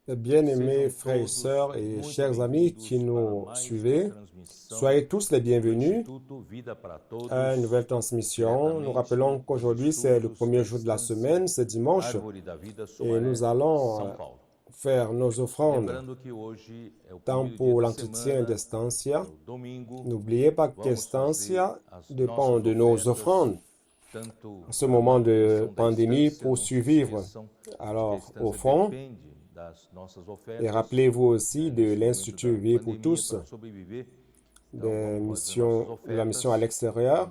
Bien-aimés frères et sœurs et chers amis qui nous suivez, soyez tous les bienvenus à une nouvelle transmission. Nous rappelons qu'aujourd'hui c'est le premier jour de la semaine, c'est dimanche, et nous allons faire nos offrandes, tant pour l'entretien d'Estancia. N'oubliez pas qu'Estancia dépend de nos offrandes à ce moment de pandémie pour survivre. Alors, au fond, et rappelez-vous aussi de l'Institut Vie pour tous, de la mission à l'extérieur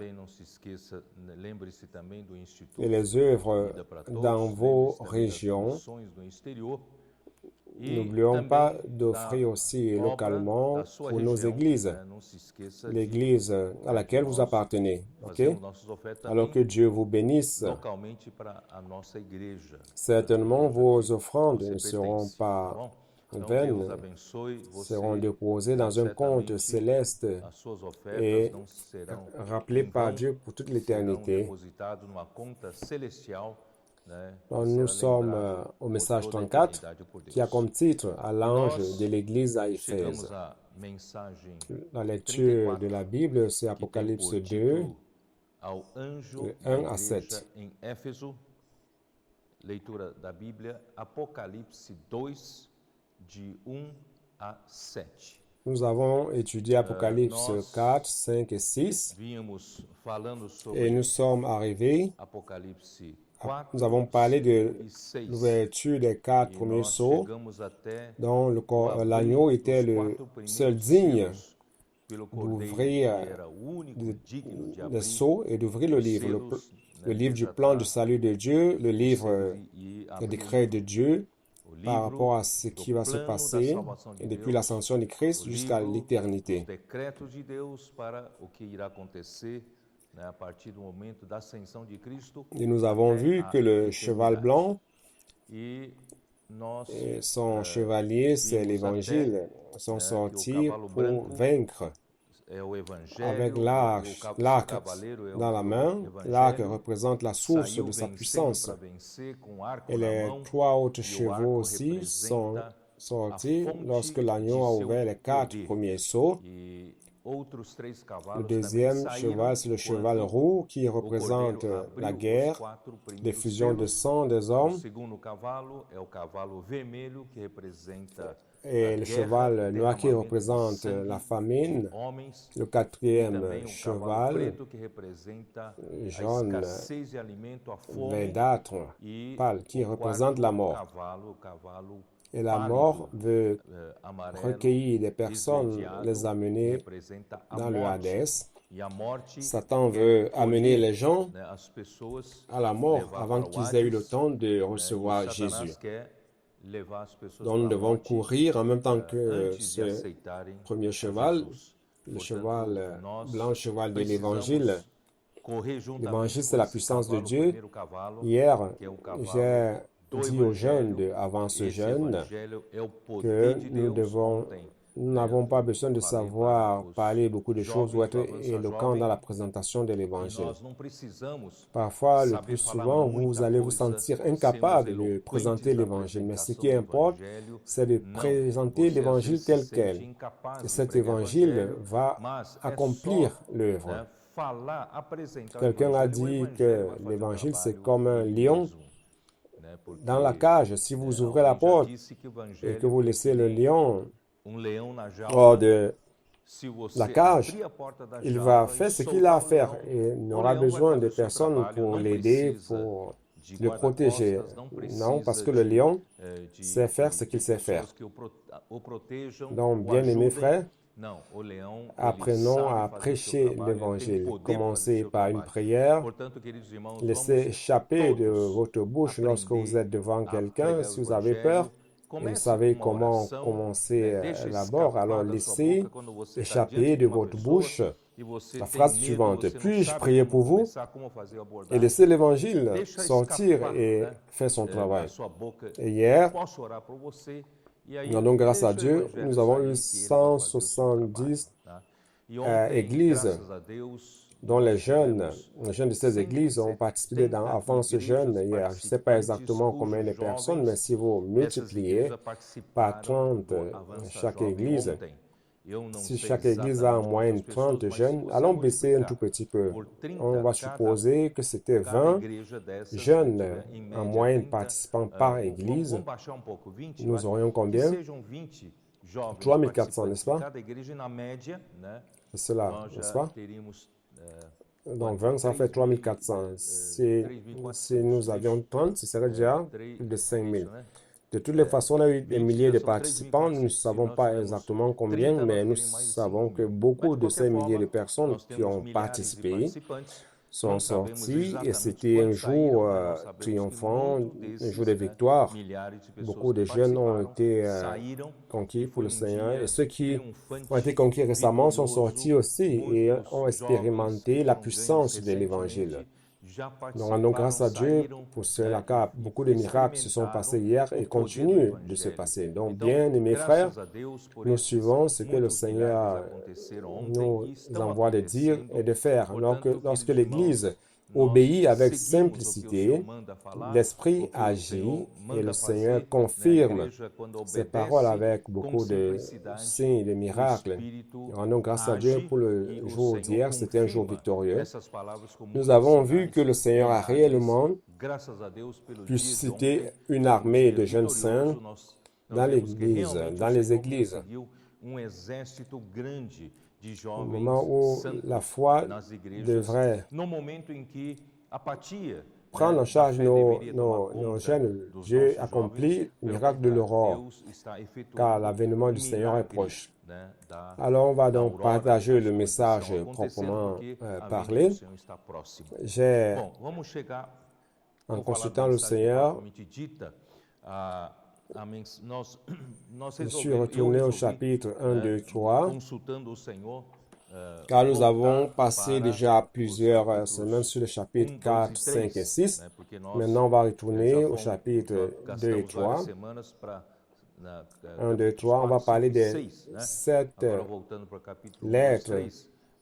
et les œuvres dans vos régions. N'oublions pas d'offrir aussi localement pour nos églises, l'église à laquelle vous appartenez. Okay? Alors que Dieu vous bénisse. Certainement, vos offrandes ne seront pas vaines, seront déposées dans un compte céleste et rappelées par Dieu pour toute l'éternité. Nous sommes au message 34 qui a comme titre « À l'ange de l'église à Éphèse ». La lecture de la Bible, c'est Apocalypse 2, de 1 à 7. Leitura da Bíblia, Apocalipse 2, de 1 a 7. Nous avons étudié Apocalypse 4, 5 et 6 et nous sommes arrivés, nous avons parlé de l'ouverture des 4 premiers sceaux dont l'agneau était le seul digne d'ouvrir les sceaux et d'ouvrir le livre du plan du salut de Dieu, le livre des décrets de Dieu par rapport à ce qui va se passer et depuis l'ascension de Christ jusqu'à l'éternité. Et nous avons vu que le cheval blanc et son chevalier, c'est l'Évangile, sont sortis pour vaincre. Avec l'arc dans la main, l'arc représente la source de sa puissance. Et les 3 autres chevaux aussi sont sortis lorsque l'agneau a ouvert les 4 premiers sceaux. Le deuxième cheval, c'est le cheval roux qui représente la guerre, l'effusion de sang des hommes. Et le cheval noir qui représente la famine. Le 4e cheval, jaune, verdâtre, pâle, qui représente la mort. Et la mort veut recueillir des personnes, les amener dans le Hadès. Satan veut amener les gens à la mort avant qu'ils aient eu le temps de recevoir Jésus. Donc nous devons courir en même temps que ce premier cheval, le cheval blanc, le cheval de l'Évangile. L'Évangile, c'est la puissance de Dieu. Hier, j'ai dit aux jeunes avant ce jeûne que nous n'avons pas besoin de savoir parler beaucoup de choses ou être éloquent dans la présentation de l'Évangile. Parfois, le plus souvent, vous allez vous sentir incapable de présenter l'Évangile, mais ce qui importe, c'est de présenter l'Évangile tel quel. Et cet Évangile va accomplir l'œuvre. Quelqu'un a dit que l'Évangile, c'est comme un lion dans la cage. Si vous ouvrez la porte et que vous laissez le lion hors de la cage, il va faire ce qu'il a à faire et il n'aura besoin de personne pour l'aider, pour le protéger. Non, parce que le lion sait faire ce qu'il sait faire. Donc, bien-aimés frères, apprenons à prêcher l'Évangile. Commencez par une prière. Laissez échapper de votre bouche lorsque vous êtes devant quelqu'un. Si vous avez peur, et vous savez comment commencer d'abord, alors laissez échapper de votre bouche la phrase suivante: puis-je prier pour vous? Et laissez l'évangile sortir et faire son travail. Et hier, nous rendons grâce à Dieu, nous avons eu 170 églises dont les jeunes de ces églises ont participé avant ce jeûne hier. Je ne sais pas exactement combien de personnes, mais si vous multipliez par 30 chaque église, si chaque église a en moyenne 30 jeunes, allons baisser un tout petit peu. On va supposer que c'était 20 jeunes en moyenne participants par église. Nous aurions combien? 3400, n'est-ce pas? C'est cela, n'est-ce pas? Donc 20, ça fait 3400. Si nous avions 30, ce serait déjà plus de 5000. De toutes les façons, on a eu des milliers de participants. Nous ne savons pas exactement combien, mais nous savons que beaucoup de ces milliers de personnes qui ont participé sont sortis et c'était un jour triomphant, un jour de victoire. Beaucoup de jeunes ont été conquis pour le Seigneur et ceux qui ont été conquis récemment sont sortis aussi et ont expérimenté la puissance de l'Évangile. Nous rendons grâce à Dieu pour cela, car beaucoup de miracles se sont passés hier et continuent de se passer. Donc, bien aimés frères, nous suivons ce que le Seigneur nous envoie de dire et de faire. Lorsque l'Église obéit avec simplicité, l'Esprit agit et le Seigneur confirme ses paroles avec beaucoup de signes et de miracles. Rendons grâce à Dieu pour le jour d'hier, c'était un jour victorieux. Nous avons vu que le Seigneur a réellement pu susciter une armée de jeunes saints dans l'Église, dans les églises. Au moment où la foi devrait prendre en charge nos jeunes, Dieu accomplit le miracle de l'aurore, car l'avènement du Seigneur est proche. Alors, on va donc partager le message proprement parlé. En consultant le Seigneur, je suis retourné au chapitre 1, 2, 3, car nous avons passé déjà plusieurs semaines sur le chapitre 4, 5 et 6. Maintenant, on va retourner au chapitre 2 et 3. 1, 2, 3, on va parler des 7 lettres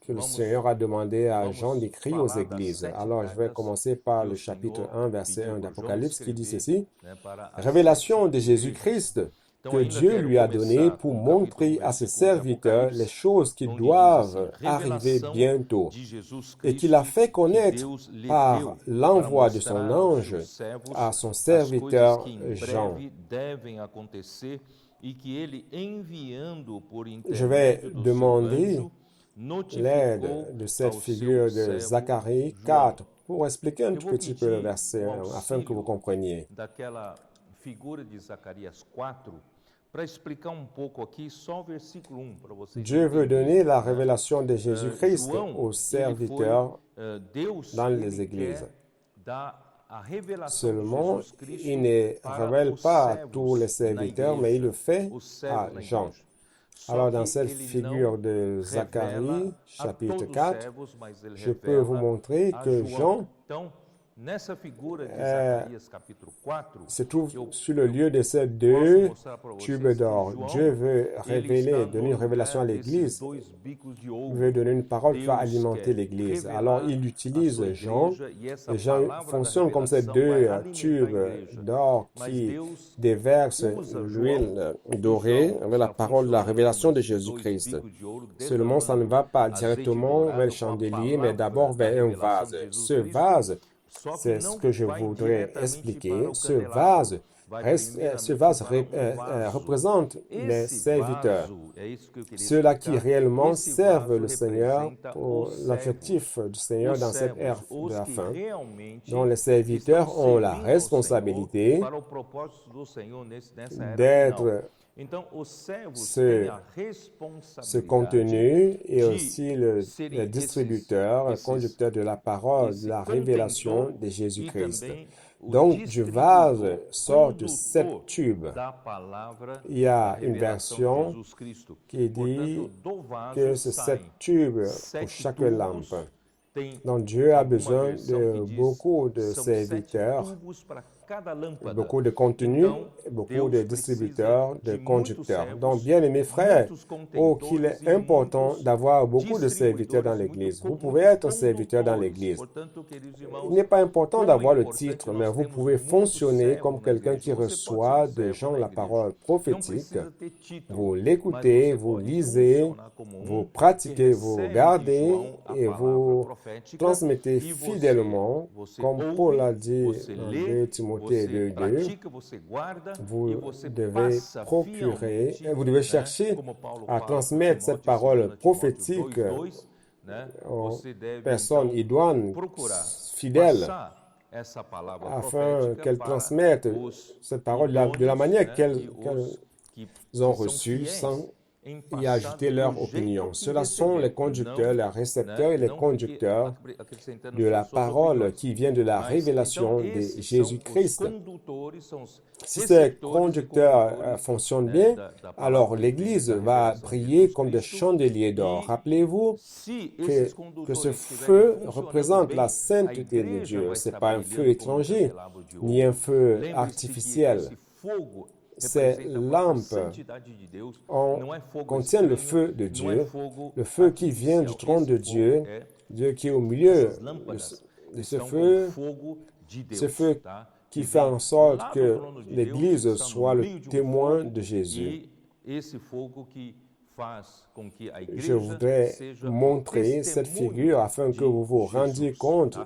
que le Seigneur a demandé à Jean d'écrire aux églises. Alors, je vais commencer par le chapitre 1, verset 1 d'Apocalypse qui dit ceci: Révélation de Jésus-Christ que Dieu lui a donné pour montrer à ses serviteurs les choses qui doivent arriver bientôt et qu'il a fait connaître par l'envoi de son ange à son serviteur Jean. Je vais demander l'aide de cette figure de Zacharie 4 pour expliquer un petit peu le verset 1 afin que vous compreniez. Dieu veut donner la révélation de Jésus-Christ aux serviteurs dans les églises. Seulement, il ne révèle pas à tous les serviteurs, mais il le fait à Jean. Alors, dans cette figure de Zacharie, chapitre 4, je peux vous montrer que Jean se trouve sur le lieu de ces deux tubes d'or. Dieu veut donner une révélation à l'Église. Il veut donner une parole qui va alimenter l'Église. Alors, il utilise Jean. Et Jean fonctionne comme ces deux tubes d'or qui déversent l'huile dorée avec la parole de la révélation de Jésus-Christ. Seulement, ça ne va pas directement vers le chandelier, mais d'abord vers un vase. Ce vase, c'est ce que je voudrais expliquer. Ce vase représente les serviteurs, ceux-là qui réellement servent le Seigneur pour l'objectif du Seigneur dans cette ère de la fin, dont les serviteurs ont la responsabilité d'être ce contenu et aussi le distributeur, conducteur de la parole, de la révélation de Jésus-Christ. Donc, du vase sortent 7 tubes. Il y a une version qui dit que c'est 7 tubes pour chaque lampe. Donc, Dieu a besoin de beaucoup de serviteurs, beaucoup de contenu, beaucoup de distributeurs, de conducteurs. Donc, bien aimés frères, oh, qu'il est important d'avoir beaucoup de serviteurs dans l'Église. Vous pouvez être un serviteur dans l'Église. Il n'est pas important d'avoir le titre, mais vous pouvez fonctionner comme quelqu'un qui reçoit de gens la parole prophétique. Vous l'écoutez, vous lisez, vous pratiquez, vous gardez et vous transmettez fidèlement, comme Paul a dit dans 2 Timothée 2:2, vous devez procurer, vous devez chercher à transmettre cette parole prophétique aux personnes idoines, fidèles, afin qu'elles transmettent cette parole de la manière qu'elles ont reçue sans y ajouter leur opinion. Ceux-là sont les conducteurs, les récepteurs et les conducteurs de la parole qui vient de la révélation de Jésus-Christ. Si ces conducteurs fonctionnent bien, alors l'Église va briller comme des chandeliers d'or. Rappelez-vous que ce feu représente la sainteté de Dieu. Ce n'est pas un feu étranger, ni un feu artificiel. Ces lampes contiennent le feu de Dieu, le feu qui vient du trône de Dieu, Dieu qui est au milieu de ce feu qui fait en sorte que l'Église soit le témoin de Jésus. Je voudrais montrer cette figure afin que vous vous rendiez compte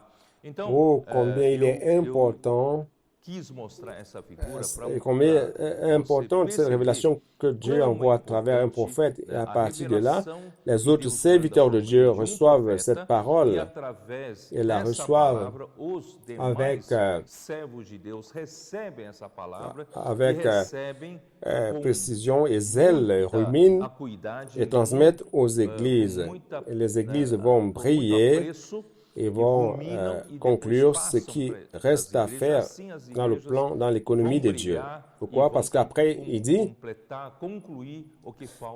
combien il est important et combien est importante cette révélation que Dieu envoie à travers un prophète. Et à partir de là, les autres serviteurs de Dieu reçoivent cette parole et la reçoivent avec précision et zèle, ruminent et transmettent aux églises. Et les églises vont briller et vont conclure ce qui reste à faire dans le plan, dans l'économie de Dieu. Pourquoi? Parce qu'après, il dit,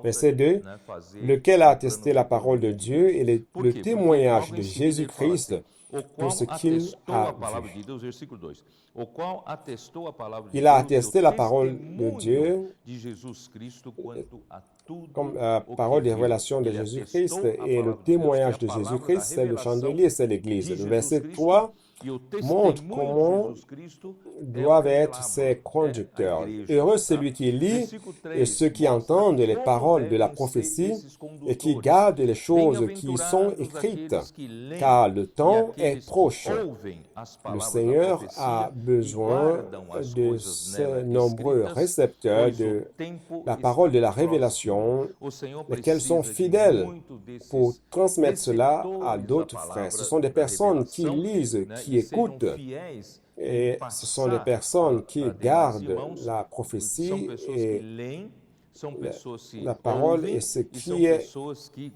verset 2, lequel a attesté la parole de Dieu et le témoignage de Jésus-Christ pour ce qu'il a vu. Il a attesté la parole de Dieu comme parole de révélation de Jésus-Christ et le témoignage de Jésus-Christ, c'est le chandelier, c'est l'Église. Le verset 3 montre comment doivent être ces conducteurs. Heureux celui qui lit et ceux qui entendent les paroles de la prophétie et qui gardent les choses qui sont écrites, car le temps est proche. Le Seigneur a besoin de ces nombreux récepteurs de la parole de la révélation, lesquels sont fidèles pour transmettre cela à d'autres frères. Ce sont des personnes qui lisent, qui écoutent, et ce sont des personnes qui gardent la prophétie et la parole et ce qui est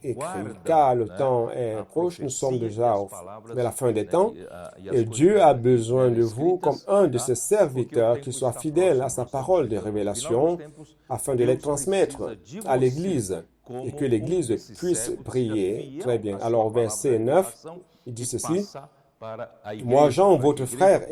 écrit. Car le temps est proche, nous sommes déjà vers la fin des temps, et Dieu a besoin de vous comme un de ses serviteurs qui soit fidèle à sa parole de révélation afin de les transmettre à l'Église et que l'Église puisse briller. Très bien. Alors, verset 9, il dit ceci. Moi, Jean, votre frère,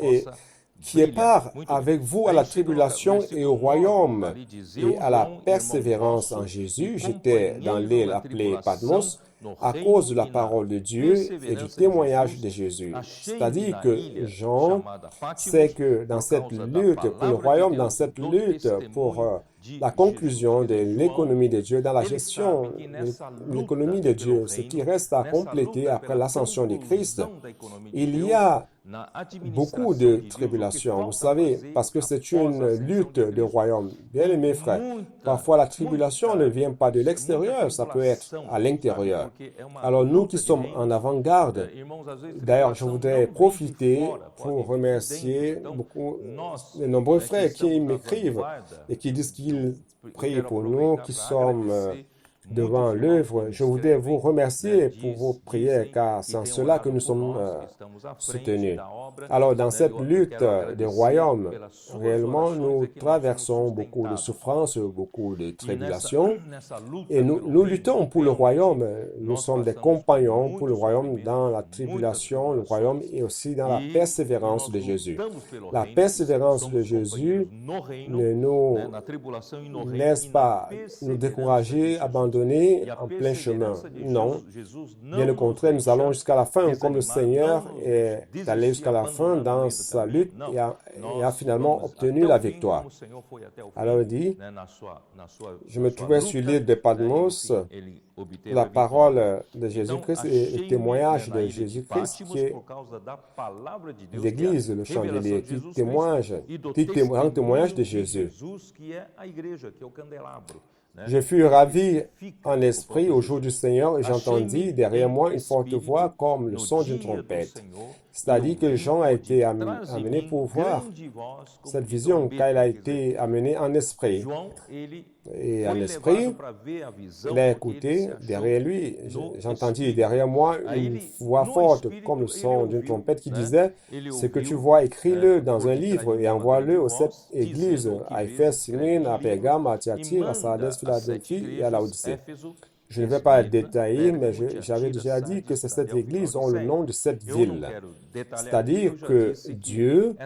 qui est part avec vous à la tribulation et au royaume et à la persévérance en Jésus, j'étais dans l'île appelée Patmos à cause de la parole de Dieu et du témoignage de Jésus. C'est-à-dire que Jean sait que dans cette lutte pour le royaume, dans cette lutte pour la conclusion de l'économie de Dieu, dans la gestion de l'économie de Dieu, ce qui reste à compléter après l'ascension de Christ, il y a beaucoup de tribulations, vous savez, parce que c'est une lutte de royaume. Bien aimés frères, parfois la tribulation ne vient pas de l'extérieur, ça peut être à l'intérieur. Alors nous qui sommes en avant-garde, d'ailleurs je voudrais profiter pour remercier beaucoup de nombreux frères qui m'écrivent et qui disent qu'ils prient pour nous, qui sommes devant l'œuvre. Je voudrais vous remercier pour vos prières, car c'est en cela que nous sommes soutenus. Alors, dans cette lutte des royaumes, réellement, nous traversons beaucoup de souffrances, beaucoup de tribulations, et nous luttons pour le royaume. Nous sommes des compagnons pour le royaume dans la tribulation, le royaume, et aussi dans la persévérance de Jésus. La persévérance de Jésus ne nous laisse pas nous décourager, abandonner en plein chemin. Non. Bien au contraire, nous allons jusqu'à la fin, comme le Seigneur est allé jusqu'à la fin dans sa lutte et a finalement obtenu la victoire. Alors il dit, je me trouvais sur l'île de Patmos, la parole de Jésus-Christ et le témoignage de Jésus-Christ qui est l'Église, le chandelier, qui rend témoignage de Jésus. Je fus ravi en esprit au jour du Seigneur et j'entendis derrière moi une forte voix comme le son d'une trompette. C'est-à-dire que Jean a été amené pour voir cette vision, car il a été amené en esprit. Et en esprit, il a écouté derrière lui. J'entendis derrière moi une voix forte comme le son d'une trompette qui disait « Ce que tu vois, écris-le dans un livre et envoie-le aux 7 églises, à Éphèse, Smyrne, à Pergame, à Thyatire, à Sardis, Philadelphie et à Laodicée. » Je ne vais pas détailler, mais j'avais déjà dit que ces 7 églises ont le nom de 7 villes. C'est-à-dire que Dieu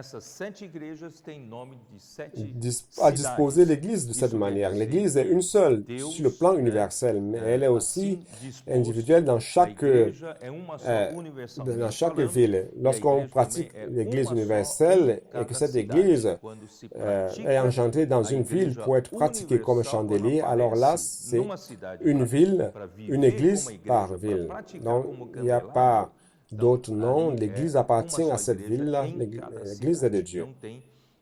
a disposé l'Église de cette manière. L'Église est une seule sur le plan universel, mais elle est aussi individuelle dans chaque ville. Lorsqu'on pratique l'Église universelle et que cette Église est engendrée dans une ville pour être pratiquée comme un chandelier, alors là, c'est une ville, une église par ville. Donc, il n'y a pas d'autre nom. L'église appartient à cette ville-là. L'église est de Dieu.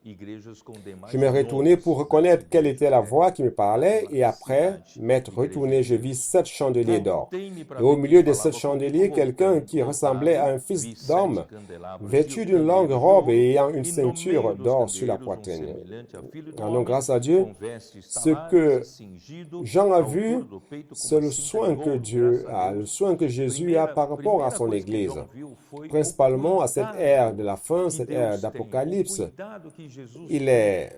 Je me retournai pour reconnaître quelle était la voix qui me parlait, et après m'être retourné, je vis 7 chandeliers d'or. Et au milieu de 7 chandeliers, quelqu'un qui ressemblait à un fils d'homme, vêtu d'une longue robe et ayant une ceinture d'or sur la poitrine. Alors, grâce à Dieu, ce que Jean a vu, c'est le soin que Dieu a, le soin que Jésus a par rapport à son Église. Principalement à cette ère de la fin, cette ère d'Apocalypse. Il est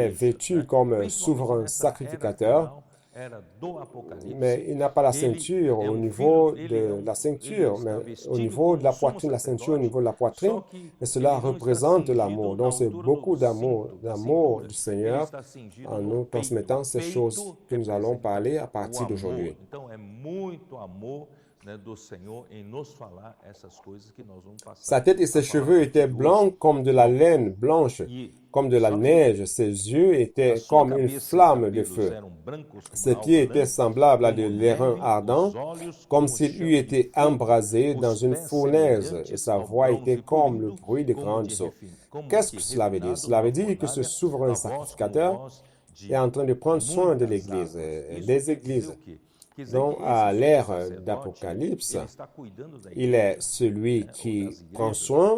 vêtu comme un souverain sacrificateur, mais il n'a pas la ceinture au niveau de la ceinture, mais au niveau de la poitrine, la ceinture au niveau de la poitrine, et cela représente l'amour. Donc c'est beaucoup d'amour du Seigneur en nous transmettant ces choses que nous allons parler à partir d'aujourd'hui. Sa tête et ses cheveux étaient blancs comme de la laine blanche, comme de la neige. Ses yeux étaient comme une flamme de feu. Ses pieds étaient semblables à de l'airain ardent, comme s'il eût été embrasé dans une fournaise, et sa voix était comme le bruit de grandes eaux. Qu'est-ce que cela veut dire? Cela veut dire que ce souverain sacrificateur est en train de prendre soin de l'Église, des églises. Donc, à l'ère d'Apocalypse, il est celui qui prend soin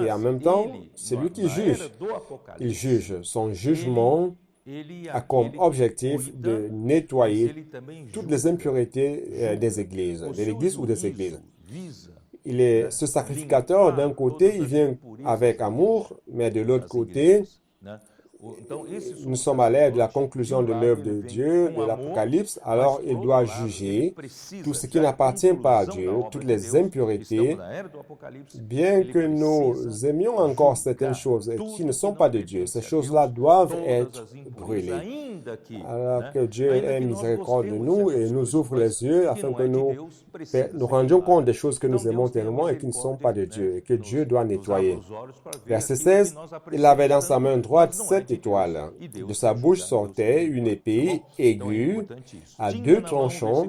et en même temps, celui qui juge. Il juge. Son jugement a comme objectif de nettoyer toutes les impuretés des églises, de l'Église ou des églises. Il est ce sacrificateur, d'un côté, il vient avec amour, mais de l'autre côté, nous sommes à l'ère de la conclusion de l'œuvre de Dieu, de l'Apocalypse, alors il doit juger tout ce qui n'appartient pas à Dieu, toutes les impuretés, bien que nous aimions encore certaines choses qui ne sont pas de Dieu. Ces choses-là doivent être brûlées. Alors que Dieu ait miséricorde de nous et nous ouvre les yeux afin que nous rendions compte des choses que nous aimons tellement et qui ne sont pas de Dieu, et que Dieu doit nettoyer. Verset 16, il avait dans sa main droite 7 étoiles. De sa bouche sortait une épée aiguë à 2 tranchants,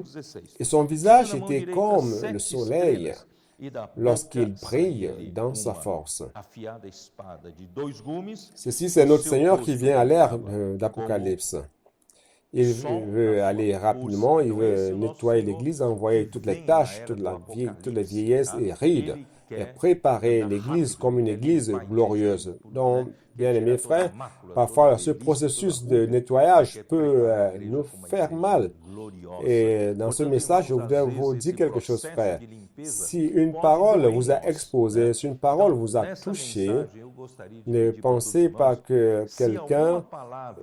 et son visage était comme le soleil lorsqu'il brille dans sa force. Ceci, c'est notre Seigneur qui vient à l'ère d'Apocalypse. Il veut aller rapidement, il veut nettoyer l'Église, envoyer toutes les taches, toutes les vieillesses et rides. et préparer l'Église comme une Église glorieuse. Donc, bien-aimés frères, parfois ce processus de nettoyage peut nous faire mal. Et dans ce message, je voudrais vous dire quelque chose, frère. Si une parole vous a exposé, si une parole vous a touché, ne pensez pas que quelqu'un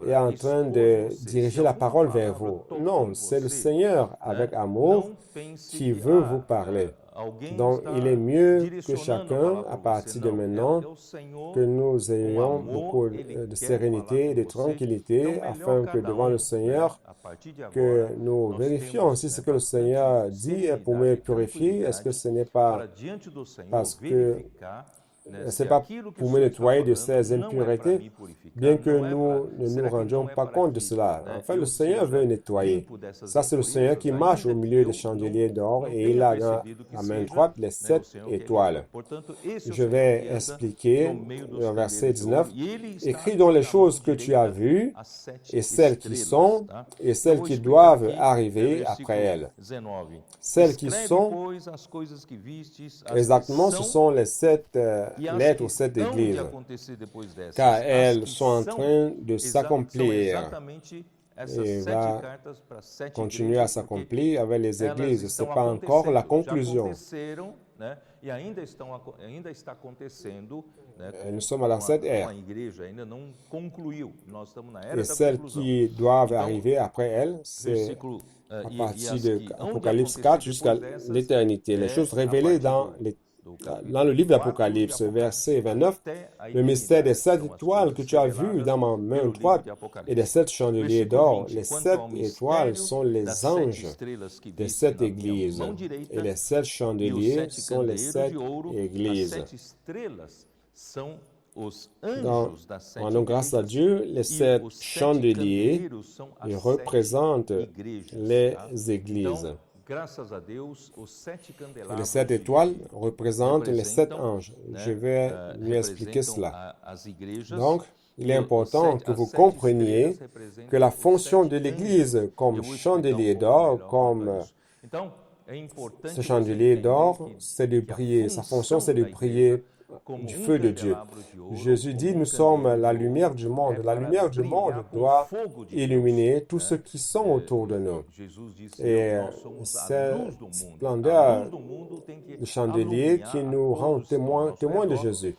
est en train de diriger la parole vers vous. Non, c'est le Seigneur, avec amour, qui veut vous parler. Donc, il est mieux que chacun, à partir de maintenant, que nous ayons beaucoup de sérénité et de tranquillité, afin que devant le Seigneur, que nous vérifions si ce que le Seigneur dit est pour me purifier, est-ce que ce n'est pas parce que ce n'est pas pour me nettoyer de ces impuretés, bien que nous ne nous rendions pas compte de cela. En fait, le Seigneur veut nettoyer. Ça, c'est le Seigneur qui marche au milieu des chandeliers d'or et il a dans la main droite les 7 étoiles. Je vais expliquer le verset 19. « Écris donc les choses que tu as vues et celles qui sont et celles qui doivent arriver après elles. » Celles qui sont, exactement, ce sont les 7 lettres aux 7 églises, car elles sont en train de s'accomplir et va continuer à s'accomplir avec les églises. Ce n'est pas encore la conclusion. Nous sommes à la 7R. Et celles qui doivent arriver après elles, c'est à partir de Apocalypse 4 jusqu'à l'éternité. Les choses révélées dans le livre d'Apocalypse, verset 29, le mystère des 7 étoiles que tu as vu dans ma main droite et des 7 chandeliers d'or. Les 7 étoiles sont les anges des 7 églises et les 7 chandeliers sont les 7 églises. Donc, rendons grâce à Dieu, les 7 chandeliers représentent les églises. Et les 7 étoiles représentent les 7 anges. Je vais lui expliquer cela. Donc, il est important que vous compreniez que la fonction de l'Église comme chandelier d'or, comme ce chandelier d'or, c'est de briller. Sa fonction, c'est de briller du feu de Dieu. Jésus dit, nous sommes la lumière du monde. La lumière du monde doit illuminer tous ceux qui sont autour de nous. Et c'est splendeur du chandelier qui nous rend témoins de Jésus.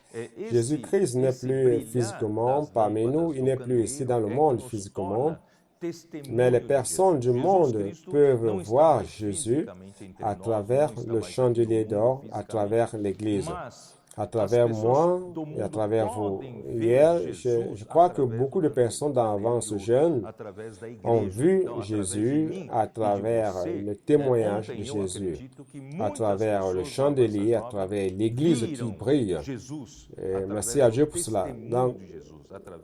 Jésus-Christ n'est plus physiquement parmi nous, il n'est plus ici dans le monde physiquement, mais les personnes du monde peuvent voir Jésus à travers le chandelier d'or, à travers l'Église. À travers moi et à travers vous. Hier, je crois que beaucoup de personnes d'avant ce jeûne ont vu Jésus à travers le témoignage de Jésus, à travers le chandelier, à travers l'Église qui brille. Et merci à Dieu pour cela. Donc,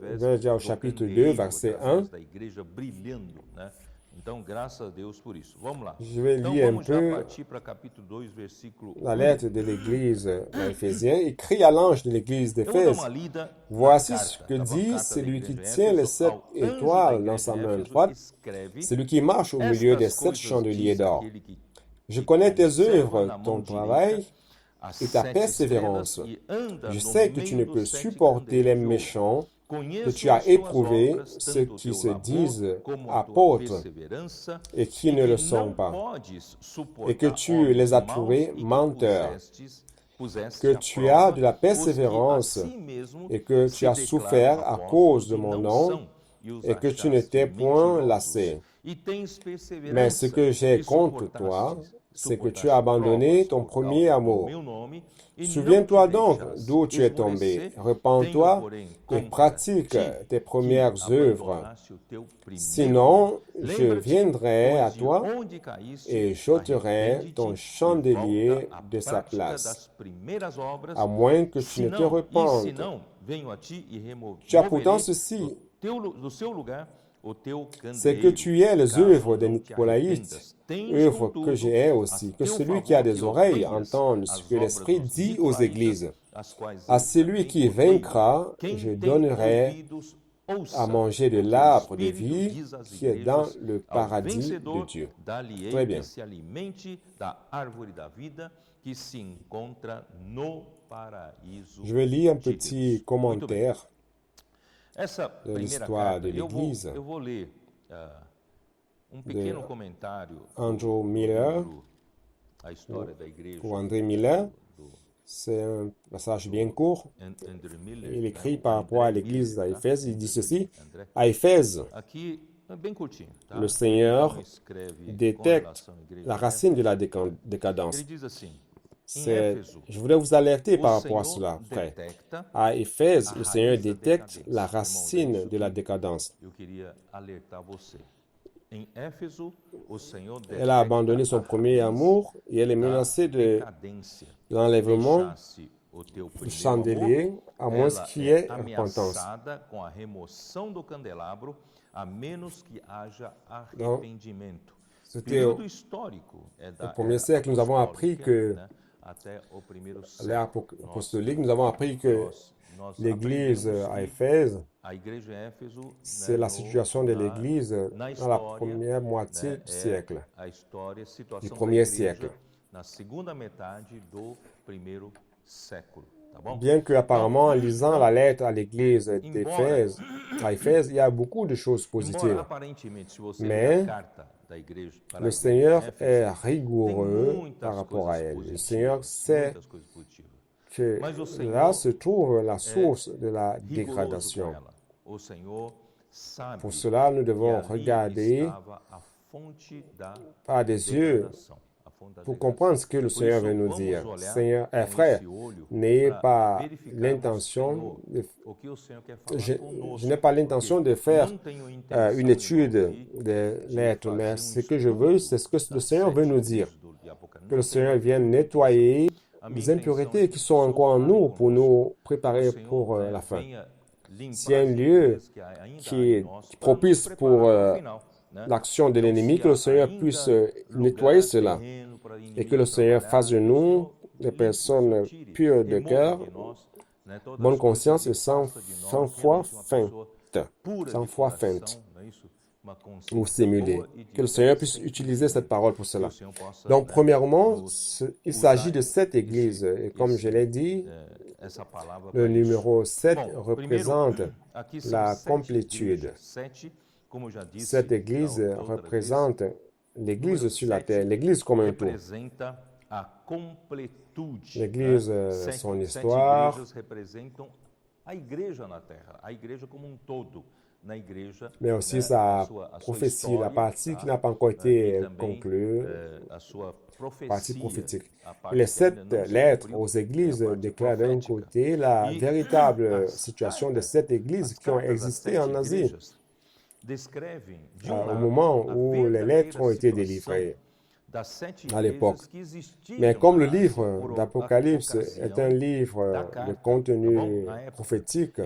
je vais dire au chapitre 2, verset 1. Je vais lire un peu la lettre de l'Église d'Éphésiens. Écrit à l'ange de l'Église d'Éphèse. Voici ce que dit celui qui tient les 7 étoiles dans sa main droite, celui qui marche au milieu des 7 chandeliers d'or. Je connais tes œuvres, ton travail et ta persévérance. Je sais que tu ne peux supporter les méchants, que tu as éprouvé ceux qui se disent apôtres et qui ne le sont pas, et que tu les as trouvés menteurs, que tu as de la persévérance et que tu as souffert à cause de mon nom et que tu ne t'es point lassé. Mais ce que j'ai contre toi, c'est que tu as abandonné ton premier amour. Souviens-toi donc d'où tu es tombé. Repens-toi et pratique tes premières œuvres. Sinon, je viendrai à toi et j'ôterai ton chandelier de sa place, à moins que tu ne te repentes. Tu as pourtant ceci, c'est que tu aies les œuvres des Nicolaïtes, œuvres que j'ai aussi, que celui qui a des oreilles entende ce que l'Esprit dit aux églises. À celui qui vaincra, je donnerai à manger de l'arbre de vie qui est dans le paradis de Dieu. Très bien. Je vais lire un petit commentaire de l'histoire de l'Église de Andrew Miller. Pour André Miller, c'est un passage bien court. Il écrit par rapport à l'Église à Éphèse, il dit ceci: à Éphèse, le Seigneur détecte la racine de la décadence. Je voulais vous alerter par rapport à cela, frère. À Éphèse, le Seigneur détecte la racine de la décadence. Elle a abandonné son premier amour et elle est menacée de l'enlèvement du chandelier, à moins qu'il y ait repentance. Donc, c'était au premier siècle, nous avons appris que l'ère apostolique, nous avons appris que l'Église à Éphèse, c'est la situation de l'Église dans la première moitié du siècle, du premier siècle. Bien que apparemment, en lisant la lettre à l'Église d'Éphèse, à Éphèse, il y a beaucoup de choses positives. Mais le Seigneur est rigoureux par rapport à elle. Le Seigneur sait que là se trouve la source de la dégradation. Pour cela, nous devons regarder par des yeux pour comprendre ce que le Seigneur veut nous dire. Seigneur, frère, n'ayez pas l'intention je n'ai pas l'intention de faire une étude de l'être, mais ce que je veux, c'est ce que le Seigneur veut nous dire. Que le Seigneur vienne nettoyer les impuretés qui sont encore en nous pour nous préparer pour la fin. S'il y a un lieu qui est propice pour l'action de l'ennemi, que le Seigneur puisse nettoyer cela et que le Seigneur fasse de nous des personnes pures de cœur, bonne conscience et sans foi feinte, ou simulée. Que le Seigneur puisse utiliser cette parole pour cela. Donc, premièrement, il s'agit de cette Église. Et comme je l'ai dit, le numéro 7 représente la complétude. Cette Église représente l'Église sur la terre, l'Église comme un tout. L'Église, son histoire, mais aussi sa prophétie, la partie qui n'a pas encore été conclue, partie prophétique. Et les 7 lettres aux églises déclarent d'un côté la véritable situation de 7 églises qui ont existé en Asie au moment où les lettres ont été délivrées à l'époque. Mais comme le livre d'Apocalypse est un livre de contenu prophétique,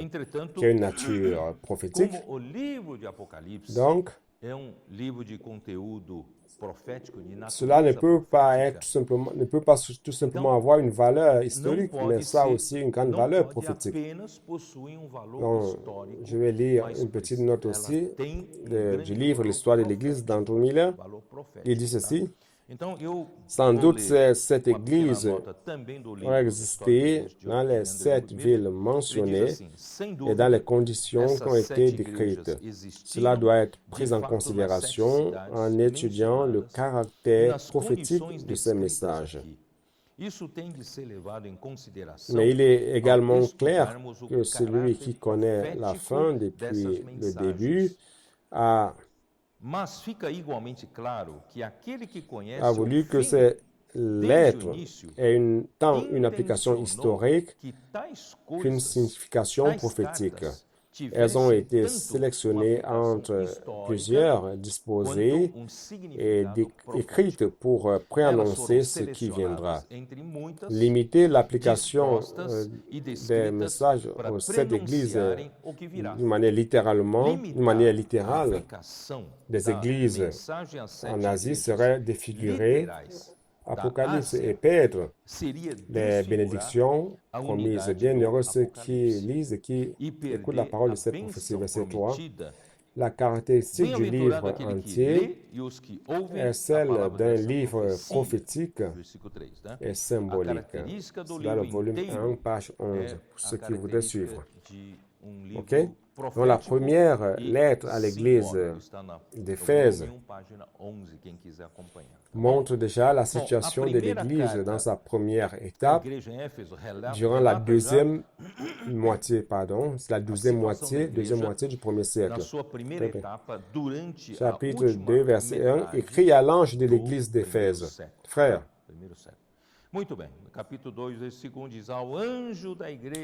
qui a une nature prophétique, donc cela ne peut pas tout simplement avoir une valeur historique, mais ça a aussi une grande valeur prophétique. Donc, je vais lire une petite note aussi du livre L'histoire de l'Église d'Andrew Miller. Il dit ceci: sans doute, cette Église a existé dans les 7 villes mentionnées et dans les conditions qui ont été décrites. Cela doit être pris en considération en étudiant le caractère prophétique de ces messages. Mais il est également clair que celui qui connaît la fin depuis le début a voulu que ces lettres aient tant une application historique qu'une signification prophétique. Elles ont été sélectionnées entre plusieurs, disposées et écrites pour préannoncer ce qui viendra. Limiter l'application des messages aux 7 églises d'une manière littérale des églises en Asie serait défigurer Apocalypse et Pedre, les bénédictions promises. Bienheureux ceux qui lisent et qui écoutent la parole de cette prophétie. Verset 3. La caractéristique du livre entier est celle d'un livre prophétique et symbolique. C'est dans le volume 1, page 11, pour ceux qui voudraient suivre. OK? Donc, la première lettre à l'église d'Éphèse montre déjà la situation de l'église dans sa première étape. Durant la deuxième moitié, c'est la deuxième moitié du premier siècle. Chapitre 2, verset 1, écrit à l'ange de l'église d'Éphèse. Frère,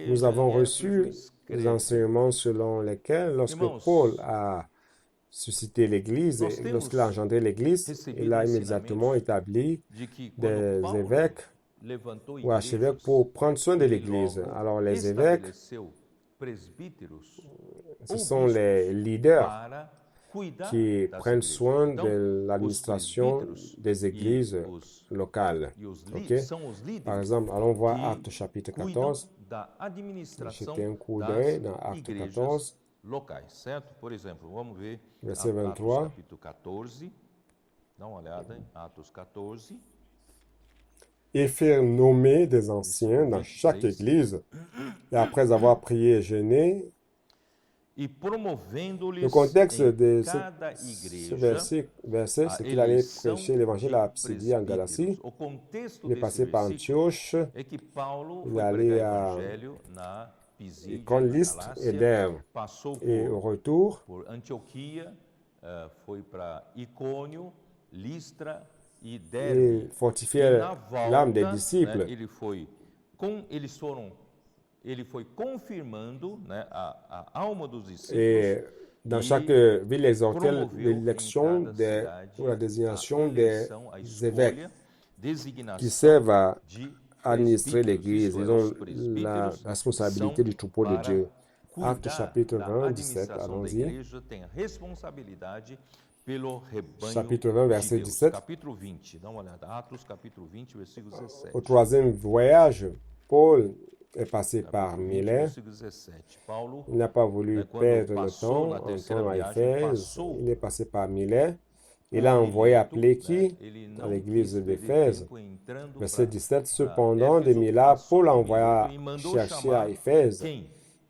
nous avons reçu les enseignements selon lesquels, lorsque Paul a suscité l'Église, et lorsqu'il a engendré l'Église, il a immédiatement établi des évêques ou archevêques pour prendre soin de l'Église. Alors les évêques, ce sont les leaders qui prennent soin de l'administration des églises locales. Okay? Par exemple, allons voir Actes chapitre 14. Jetez un coup d'œil dans Actes 14, verset 23. Et firent nommer des anciens dans chaque église, et après avoir prié et jeûné. Le contexte de ce verset, c'est qu'il allait prêcher l'évangile à Psidie en Galatie. Il est passé par Antioche. Il est allé à Lystre et Derbe. Et au retour, il fortifiait l'âme des disciples. Et dans chaque ville, il exhortait l'élection ou la désignation des évêques qui servent à administrer l'Église. Ils ont la responsabilité du troupeau de Dieu. Actes chapitre 20, 17, allons-y. Chapitre 20, verset 17. Au troisième voyage, Paul est passé par Milet. Il n'a pas voulu perdre le temps en temps à Éphèse. Il est passé par Milet. Il a envoyé appeler qui? À l'église d'Éphèse. Verset 17. Cependant, de Milet, Paul envoya chercher à Éphèse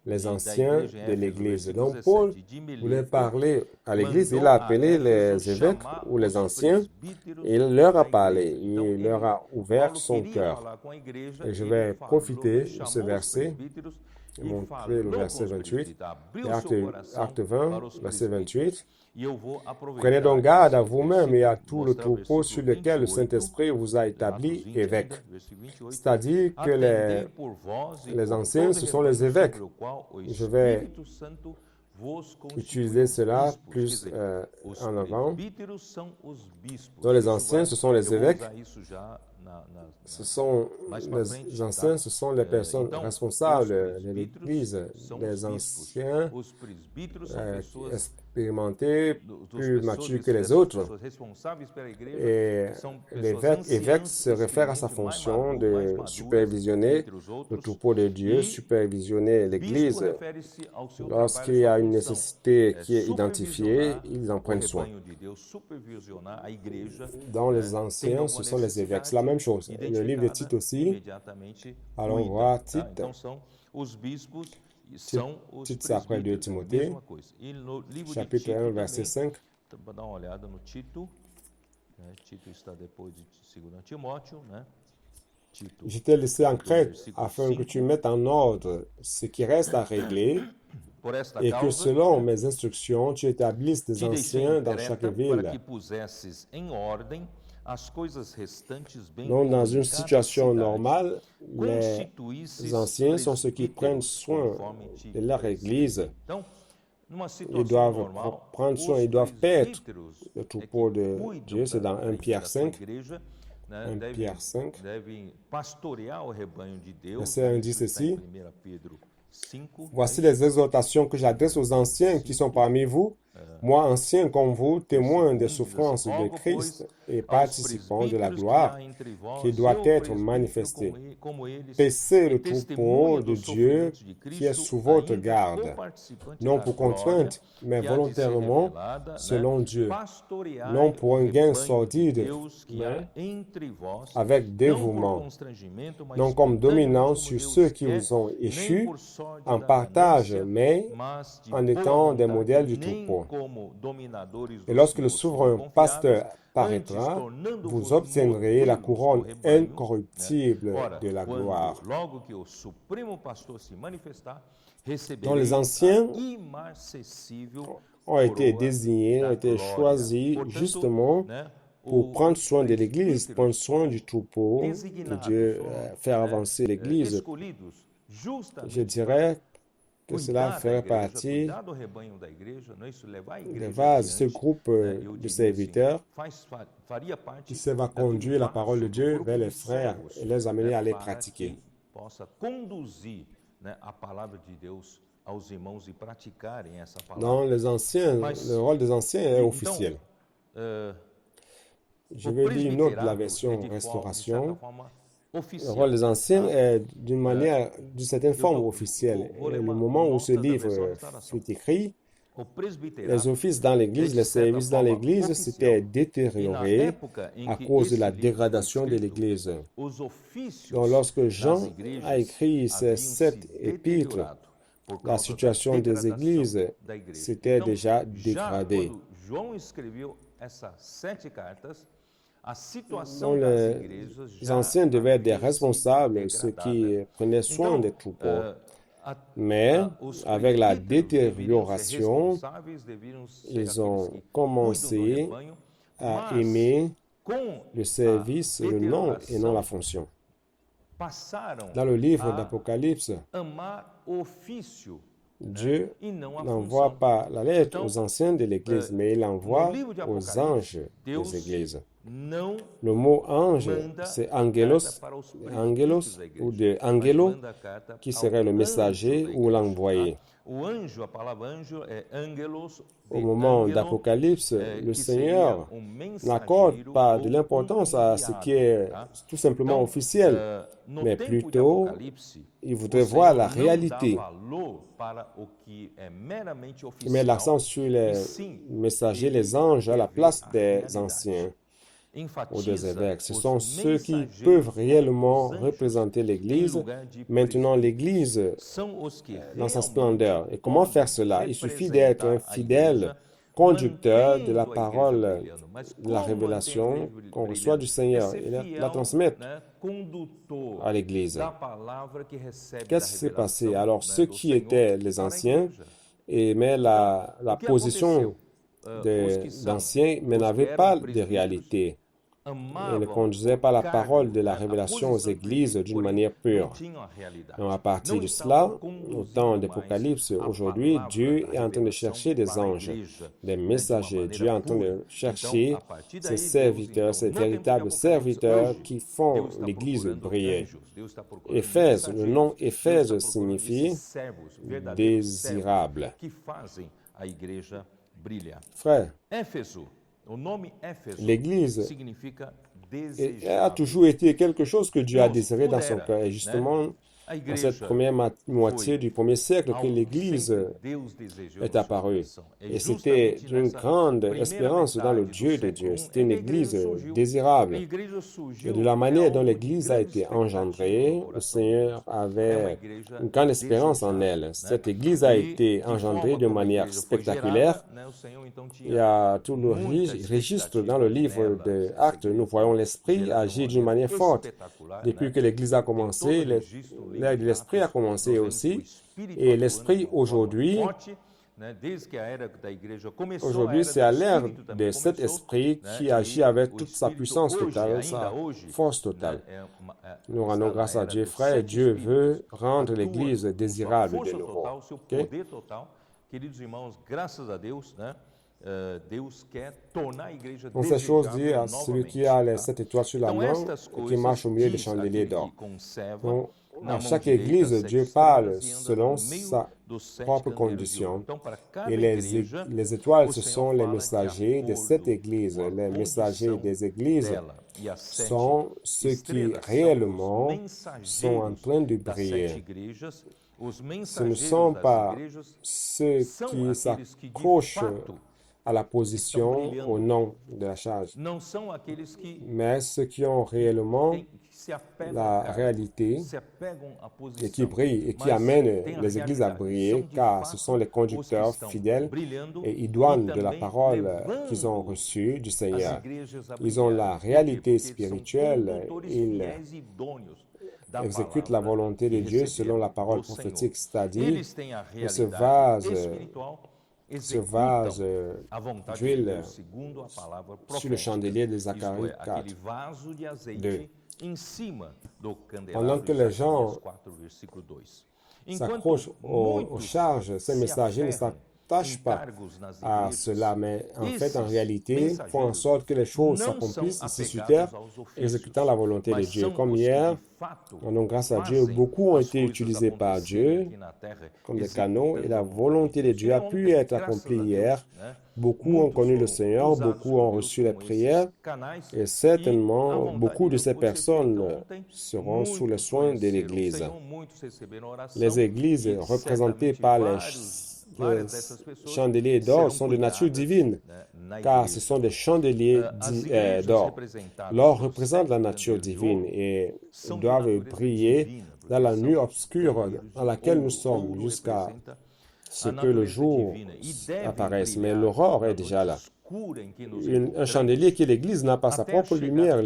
les anciens de l'église. Donc, Paul voulait parler à l'église. Il a appelé les évêques ou les anciens et il leur a parlé. Il leur a ouvert son cœur. Et je vais profiter de ce verset et montrer le verset 28. Acte 20, verset 28. Prenez donc garde à vous-même et à tout le troupeau sur lequel le Saint-Esprit vous a établi évêque. C'est-à-dire que les anciens, ce sont les évêques. Je vais utiliser cela plus en avant. Donc les anciens, ce sont les évêques. Les anciens, ce sont les personnes responsables de l'Église. Les anciens expérimentés, plus matures que les autres. Et l'évêque se réfère à sa fonction de supervisionner le troupeau de Dieu, supervisionner l'Église. Lorsqu'il y a une nécessité qui est identifiée, ils en prennent soin. Dans les anciens, ce sont les évêques. C'est la même chose. Le livre de Tite aussi. Allons voir Tite. Tite, c'est après 2 Timothée, chapitre 1, verset 5. Je t'ai laissé en Crète afin que tu mettes en ordre ce qui reste à régler et que selon mes instructions, tu établisses des anciens dans chaque ville. Donc, dans une situation normale, les anciens sont ceux qui prennent soin de leur Église. Ils doivent prendre soin, ils doivent paître le troupeau de Dieu. C'est dans 1 Pierre 5. 1 Pierre 5. Verset 1 dit ceci. Voici les exhortations que j'adresse aux anciens qui sont parmi vous, Moi, ancien comme vous, témoin des souffrances de Christ et participant de la gloire qui doit être manifestée. Paissez le troupeau de Dieu qui est sous votre garde, non pour contrainte, mais volontairement selon Dieu, non pour un gain sordide, mais avec dévouement, non comme dominant sur ceux qui vous ont échus en partage, mais en étant des modèles du troupeau. Et lorsque le souverain pasteur paraîtra, vous obtiendrez la couronne incorruptible de la gloire. Donc les anciens ont été désignés, ont été choisis justement pour prendre soin de l'Église, prendre soin du troupeau de Dieu, faire avancer l'Église. Je dirais que cela ferait partie des vases, ce groupe de serviteurs qui va conduire la parole de Dieu vers les frères et les amener à les pratiquer. Dans les anciens, le rôle des anciens est officiel. Je vais lire une autre de la version Restauration. Le rôle des anciens est d'une certaine forme officielle. Et le moment où ce livre fut écrit, les offices dans l'Église, les services dans l'Église s'étaient détériorés à cause de la dégradation de l'Église. Donc lorsque Jean a écrit ces 7 épîtres, la situation des églises s'était déjà dégradée. Donc, les anciens devaient être des responsables, ceux qui prenaient soin des troupeaux. Mais avec la détérioration, ils ont commencé à aimer le service, le nom et non la fonction. Dans le livre d'Apocalypse, Dieu n'envoie pas la lettre aux anciens de l'Église, mais il l'envoie aux anges des églises. Le mot ange, c'est angelos, ou de angelo, qui serait le messager ou l'envoyé. Au moment d'Apocalypse, le Seigneur n'accorde pas de l'importance à ce qui est tout simplement officiel, mais plutôt, il voudrait voir la réalité. Il met l'accent sur les messagers, les anges, à la place des anciens ou des évêques. Ce sont ceux qui peuvent réellement représenter l'Église. Maintenant, l'Église dans sa splendeur. Et comment faire cela? Il suffit d'être un fidèle conducteur de la parole, de la révélation qu'on reçoit du Seigneur et la transmettre à l'Église. Qu'est-ce qui s'est passé? Alors, ceux qui étaient les anciens aimaient la position des anciens, mais n'avaient pas de réalité. Ils ne conduisaient pas la parole de la révélation aux églises d'une manière pure. Donc, à partir de cela, au temps d'Apocalypse, aujourd'hui, Dieu est en train de chercher des anges, des messagers. Dieu est en train de chercher ces serviteurs, ces véritables serviteurs qui font l'Église briller. Éphèse, le nom Éphèse signifie désirable. Frère, l'Église a toujours été quelque chose que Dieu a désiré dans son cœur. Et justement, dans cette première moitié du 1er siècle que l'Église est apparue. Et c'était une grande espérance dans le Dieu de Dieu. C'était une Église désirable. Et de la manière dont l'Église a été engendrée, le Seigneur avait une grande espérance en elle. Cette Église a été engendrée de manière spectaculaire. Il y a tout le registre dans le livre des Actes. Nous voyons l'Esprit agir d'une manière forte. Depuis que l'Église a commencé, l'ère de l'Esprit a commencé aussi. Et l'Esprit aujourd'hui, c'est à l'ère de cet Esprit qui agit avec toute sa puissance totale, sa force totale. Nous rendons grâce à Dieu, frère, et Dieu veut rendre l'Église désirable de nouveau. Okay? Donc, ces choses disent à celui qui a les 7 étoiles sur la main et qui marche au milieu des chandeliers d'or. Donc, à chaque église, Dieu parle selon propres conditions. Et les étoiles, ce sont les messagers de cette Église. Les messagers des églises sont ceux qui réellement sont en train de briller. Ce ne sont pas ceux qui s'accrochent à la position, au nom de la charge, mais ceux qui ont réellement la réalité et qui brillent et qui amènent les églises à briller, car ce sont les conducteurs fidèles et idoines de la parole qu'ils ont reçue du Seigneur. Ils ont la réalité spirituelle, ils exécutent la volonté de Dieu selon la parole prophétique, c'est-à-dire ce vase d'huile sur le chandelier de Zacharie 4, 2. Pendant que les gens s'accrochent aux charges, ces messagers ne s'attachent pas à cela, mais en fait, en réalité, font en sorte que les choses s'accomplissent ici sur terre, exécutant la volonté de Dieu. Comme hier, donc grâce à Dieu, beaucoup ont été utilisés par Dieu comme des canaux, et la volonté de Dieu a pu être accomplie hier. Beaucoup ont connu le Seigneur, beaucoup ont reçu les prières, et certainement, beaucoup de ces personnes seront sous le soin de l'Église. Les églises représentées par les chandeliers d'or sont de nature divine, car ce sont des chandeliers d'or. L'or représente la nature divine et doivent briller dans la nuit obscure dans laquelle nous sommes jusqu'à ce que le jour apparaisse. Mais l'aurore est déjà là. Un chandelier qui est l'Église n'a pas sa propre lumière.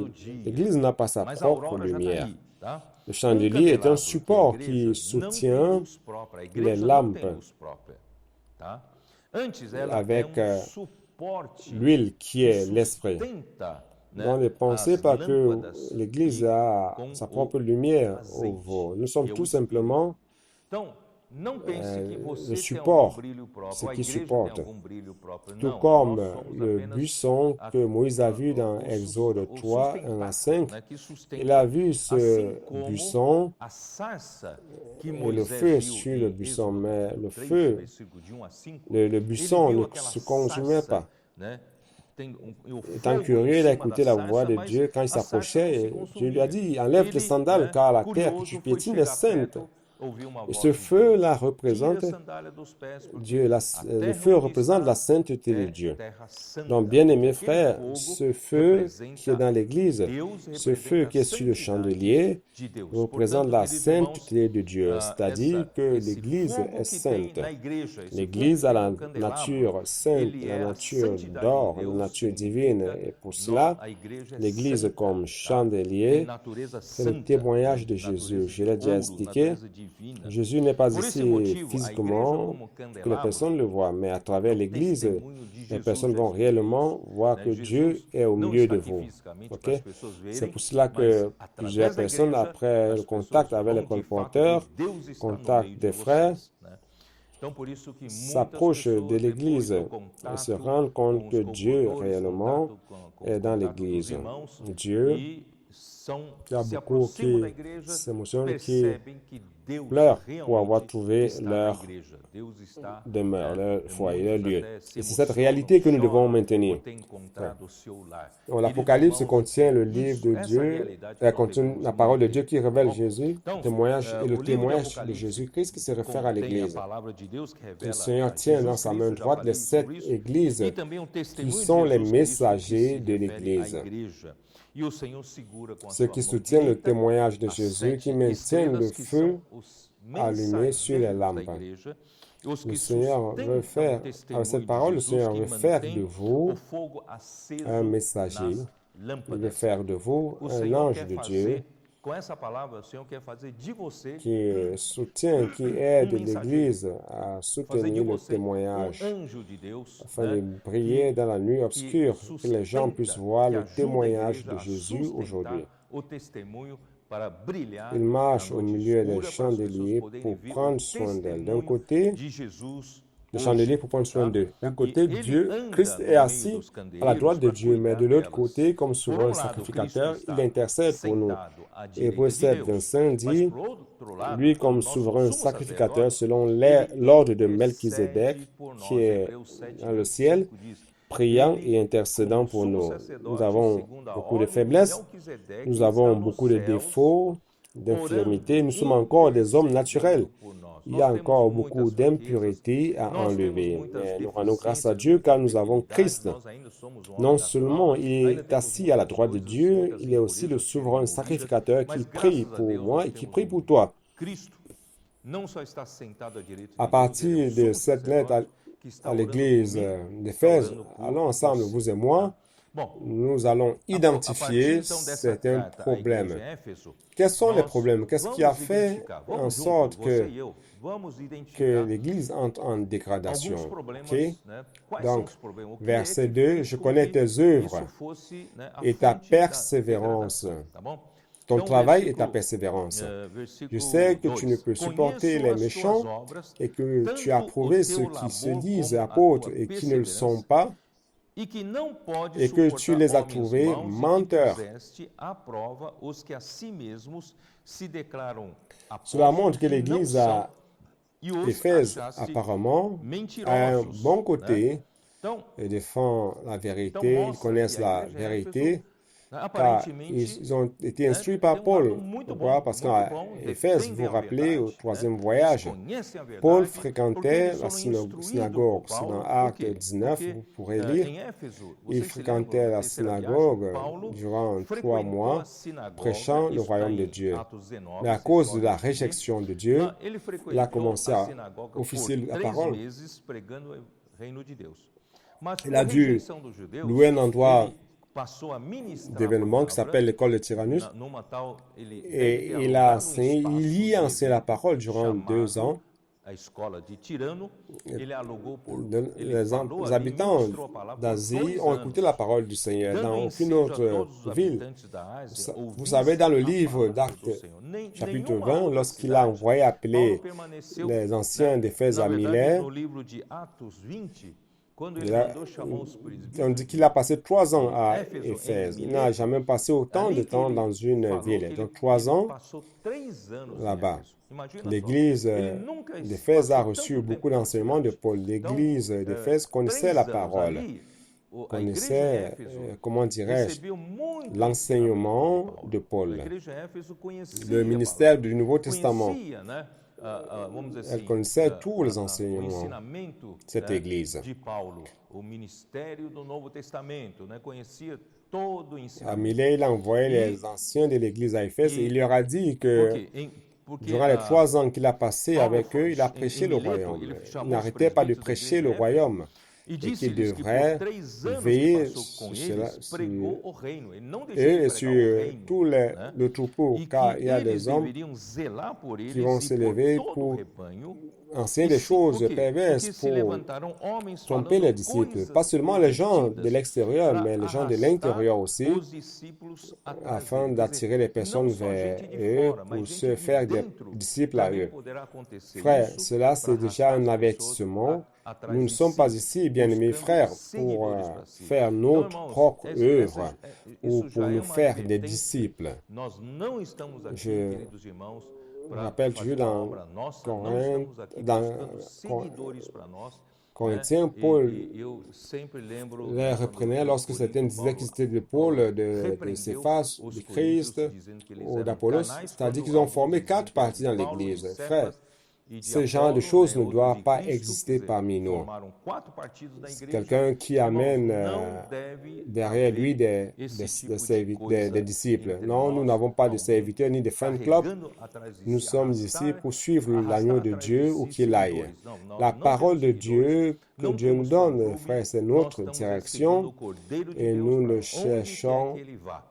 L'Église n'a pas sa propre lumière. Le chandelier est un support qui soutient les lampes avec l'huile qui est l'esprit. Donc, ne pensez pas que l'Église a sa propre lumière. Nous sommes tout simplement le support, ce qui supporte. Tout comme le buisson que Moïse a vu dans Exode 3, 1 à 5, il a vu ce buisson et le feu sur le buisson, mais le feu, le buisson ne se consumait pas. Étant curieux, il a écouté la voix de Dieu quand il s'approchait. Dieu lui a dit, enlève tes sandales, car la terre que tu piétines est sainte. Et ce feu-là représente Dieu. Le feu représente la sainteté de Dieu. Donc, bien-aimés frères, ce feu qui est dans l'Église, ce feu qui est sur le chandelier, représente la sainteté de Dieu, c'est-à-dire que l'Église est sainte. L'Église a la nature sainte, la nature d'or, la nature divine. Et pour cela, l'Église comme chandelier, c'est le témoignage de Jésus. Je l'ai déjà expliqué. Jésus n'est pas ici physiquement, que les personnes le voient, mais à travers l'Église, les personnes vont réellement voir que Dieu est au milieu de vous. Okay? C'est pour cela que plusieurs personnes, après le contact avec les colporteurs, contact des frères, s'approchent de l'Église et se rendent compte que Dieu réellement est dans l'Église. Dieu, il y a beaucoup qui s'émotionnent, qui pleurent pour avoir trouvé leur demeure, leur foyer, leur lieu. Et c'est cette réalité que nous devons maintenir. Ouais. L'Apocalypse contient le livre de Dieu, contient la parole de Dieu qui révèle Jésus, le témoignage de Jésus-Christ qui se réfère à l'Église. Le Seigneur tient dans sa main droite les 7 églises qui sont les messagers de l'Église. Ceux qui soutiennent le témoignage de Jésus, qui maintiennent le feu allumé sur les lampes. Le Seigneur veut faire, avec cette parole, le Seigneur veut faire de vous un messager. Il veut faire de vous un ange de Dieu qui soutient, qui aide l'Église à soutenir le témoignage afin de briller dans la nuit obscure, que les gens puissent voir le témoignage de Jésus aujourd'hui. Il marche au milieu des chandeliers pour prendre soin d'elle. D'un côté, de chandeliers pour prendre soin d'eux. D'un côté, Dieu, Christ est assis à la droite de Dieu, mais de l'autre côté, comme souverain sacrificateur, il intercède pour nous. Hébreux 7, 25 dit, lui comme souverain sacrificateur selon l'ordre de Melchizedek, qui est dans le ciel, priant et intercédant pour nous. Nous avons beaucoup de faiblesses, nous avons beaucoup de défauts, d'infirmités, nous sommes encore des hommes naturels. Il y a encore beaucoup d'impuretés à enlever. Mais nous rendons grâce à Dieu car nous avons Christ. Non seulement il est assis à la droite de Dieu, il est aussi le souverain sacrificateur qui prie pour moi et qui prie pour toi. À partir de cette lettre à l'église d'Éphèse, allons ensemble, vous et moi, nous allons identifier certains problèmes. Quels sont les problèmes? Qu'est-ce qui a fait en sorte que l'Église entre en dégradation? Okay? Donc, verset 2, je connais tes œuvres et ta persévérance. Ton travail et ta persévérance. Je sais que tu ne peux supporter les méchants et que tu as prouvé ceux qui se disent apôtres et qui ne le sont pas, et que tu les as trouvés menteurs. Cela montre que l'Église à Éphèse, apparemment, a un bon côté. Ils défendent la vérité, ils connaissent la vérité, car ils ont été instruits par Paul. Pourquoi? Parce qu'à Éphèse, vous vous rappelez, au troisième voyage, Paul fréquentait la synagogue. C'est dans Actes 19, vous pourrez lire. Il fréquentait la synagogue durant 3 mois, prêchant le royaume de Dieu. Mais à cause de la réjection de Dieu, il a commencé à officier la parole. Il a dû louer un endroit d'événements qui s'appelle l'école de Tyrannus et il y a enseigné la parole durant 2 ans. Les habitants d'Asie ont écouté la parole du Seigneur dans aucune autre ville. Vous savez, dans le livre d'Actes, chapitre 20, lorsqu'il a envoyé appeler les anciens d'Éphèse à Milet, on dit qu'il a passé 3 ans à Éphèse. Il n'a jamais passé autant de temps dans une ville. Donc 3 ans là-bas. L'église d'Éphèse a reçu beaucoup d'enseignements de Paul. L'église d'Éphèse connaissait la parole, connaissait, comment dirais-je, l'enseignement de Paul, le ministère du Nouveau Testament. Elle connaissait tous les enseignements, cette église. À Milet, il a envoyé les anciens de l'église à Éphèse et il leur a dit que durant les 3 ans qu'il a passé avec eux, il a prêché le royaume. Il n'arrêtait pas de prêcher le royaume. Et qu'il devrait veiller sur eux et sur tout le troupeau, car il y a des hommes qui vont se lever pour enseigner des choses perverses, pour tromper les disciples. Pas seulement les gens de l'extérieur, mais les gens de l'intérieur aussi, afin d'attirer les personnes vers eux pour se faire des disciples à eux. Frères, cela c'est déjà un avertissement. Nous ne sommes pas ici, bien-aimés frères, pour faire notre propre œuvre ou pour nous faire des disciples. Je rappelle toujours dans Corinthiens, Paul les reprenait lorsque certains disaient qu'ils étaient de Paul, de Céphas, de Christ ou d'Apollos, c'est-à-dire qu'ils ont formé 4 parties dans l'Église. Frères, ce genre de choses ne doivent pas exister parmi nous. Quelqu'un qui amène derrière lui des disciples. Non, nous n'avons pas de serviteurs ni de fan club. Nous sommes ici pour suivre l'agneau de Dieu où qu'il aille. La parole de Dieu que Dieu nous donne, frère, c'est notre direction et nous ne cherchons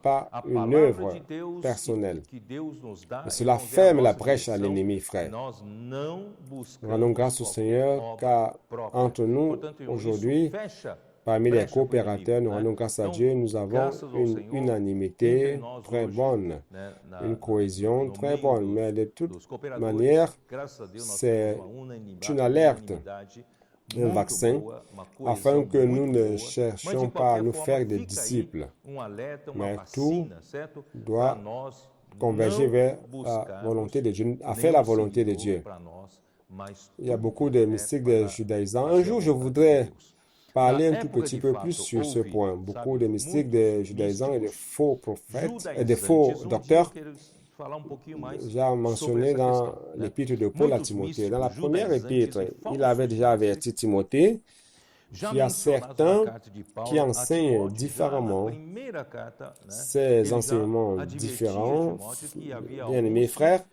pas une œuvre personnelle. Et cela ferme la brèche à l'ennemi, frère. Nous rendons grâce au Seigneur car entre nous, aujourd'hui, parmi les coopérateurs, nous rendons grâce à Dieu, nous avons une unanimité très bonne, une cohésion très bonne. Mais de toute manière, c'est une alerte un vaccin afin que nous ne cherchions pas à nous faire des disciples, mais tout doit converger vers la volonté de Dieu, à faire la volonté de Dieu. Il y a beaucoup de mystiques des judaïsants. Un jour, je voudrais parler un tout petit peu plus sur ce point. Beaucoup de mystiques des judaïsants et de faux prophètes et de faux docteurs, j'ai mentionné dans l'épître de Paul à Timothée. Dans la première épître, il avait déjà averti Timothée qu'il y a certains qui enseignent différemment, ces enseignements différents, bien-aimés frères,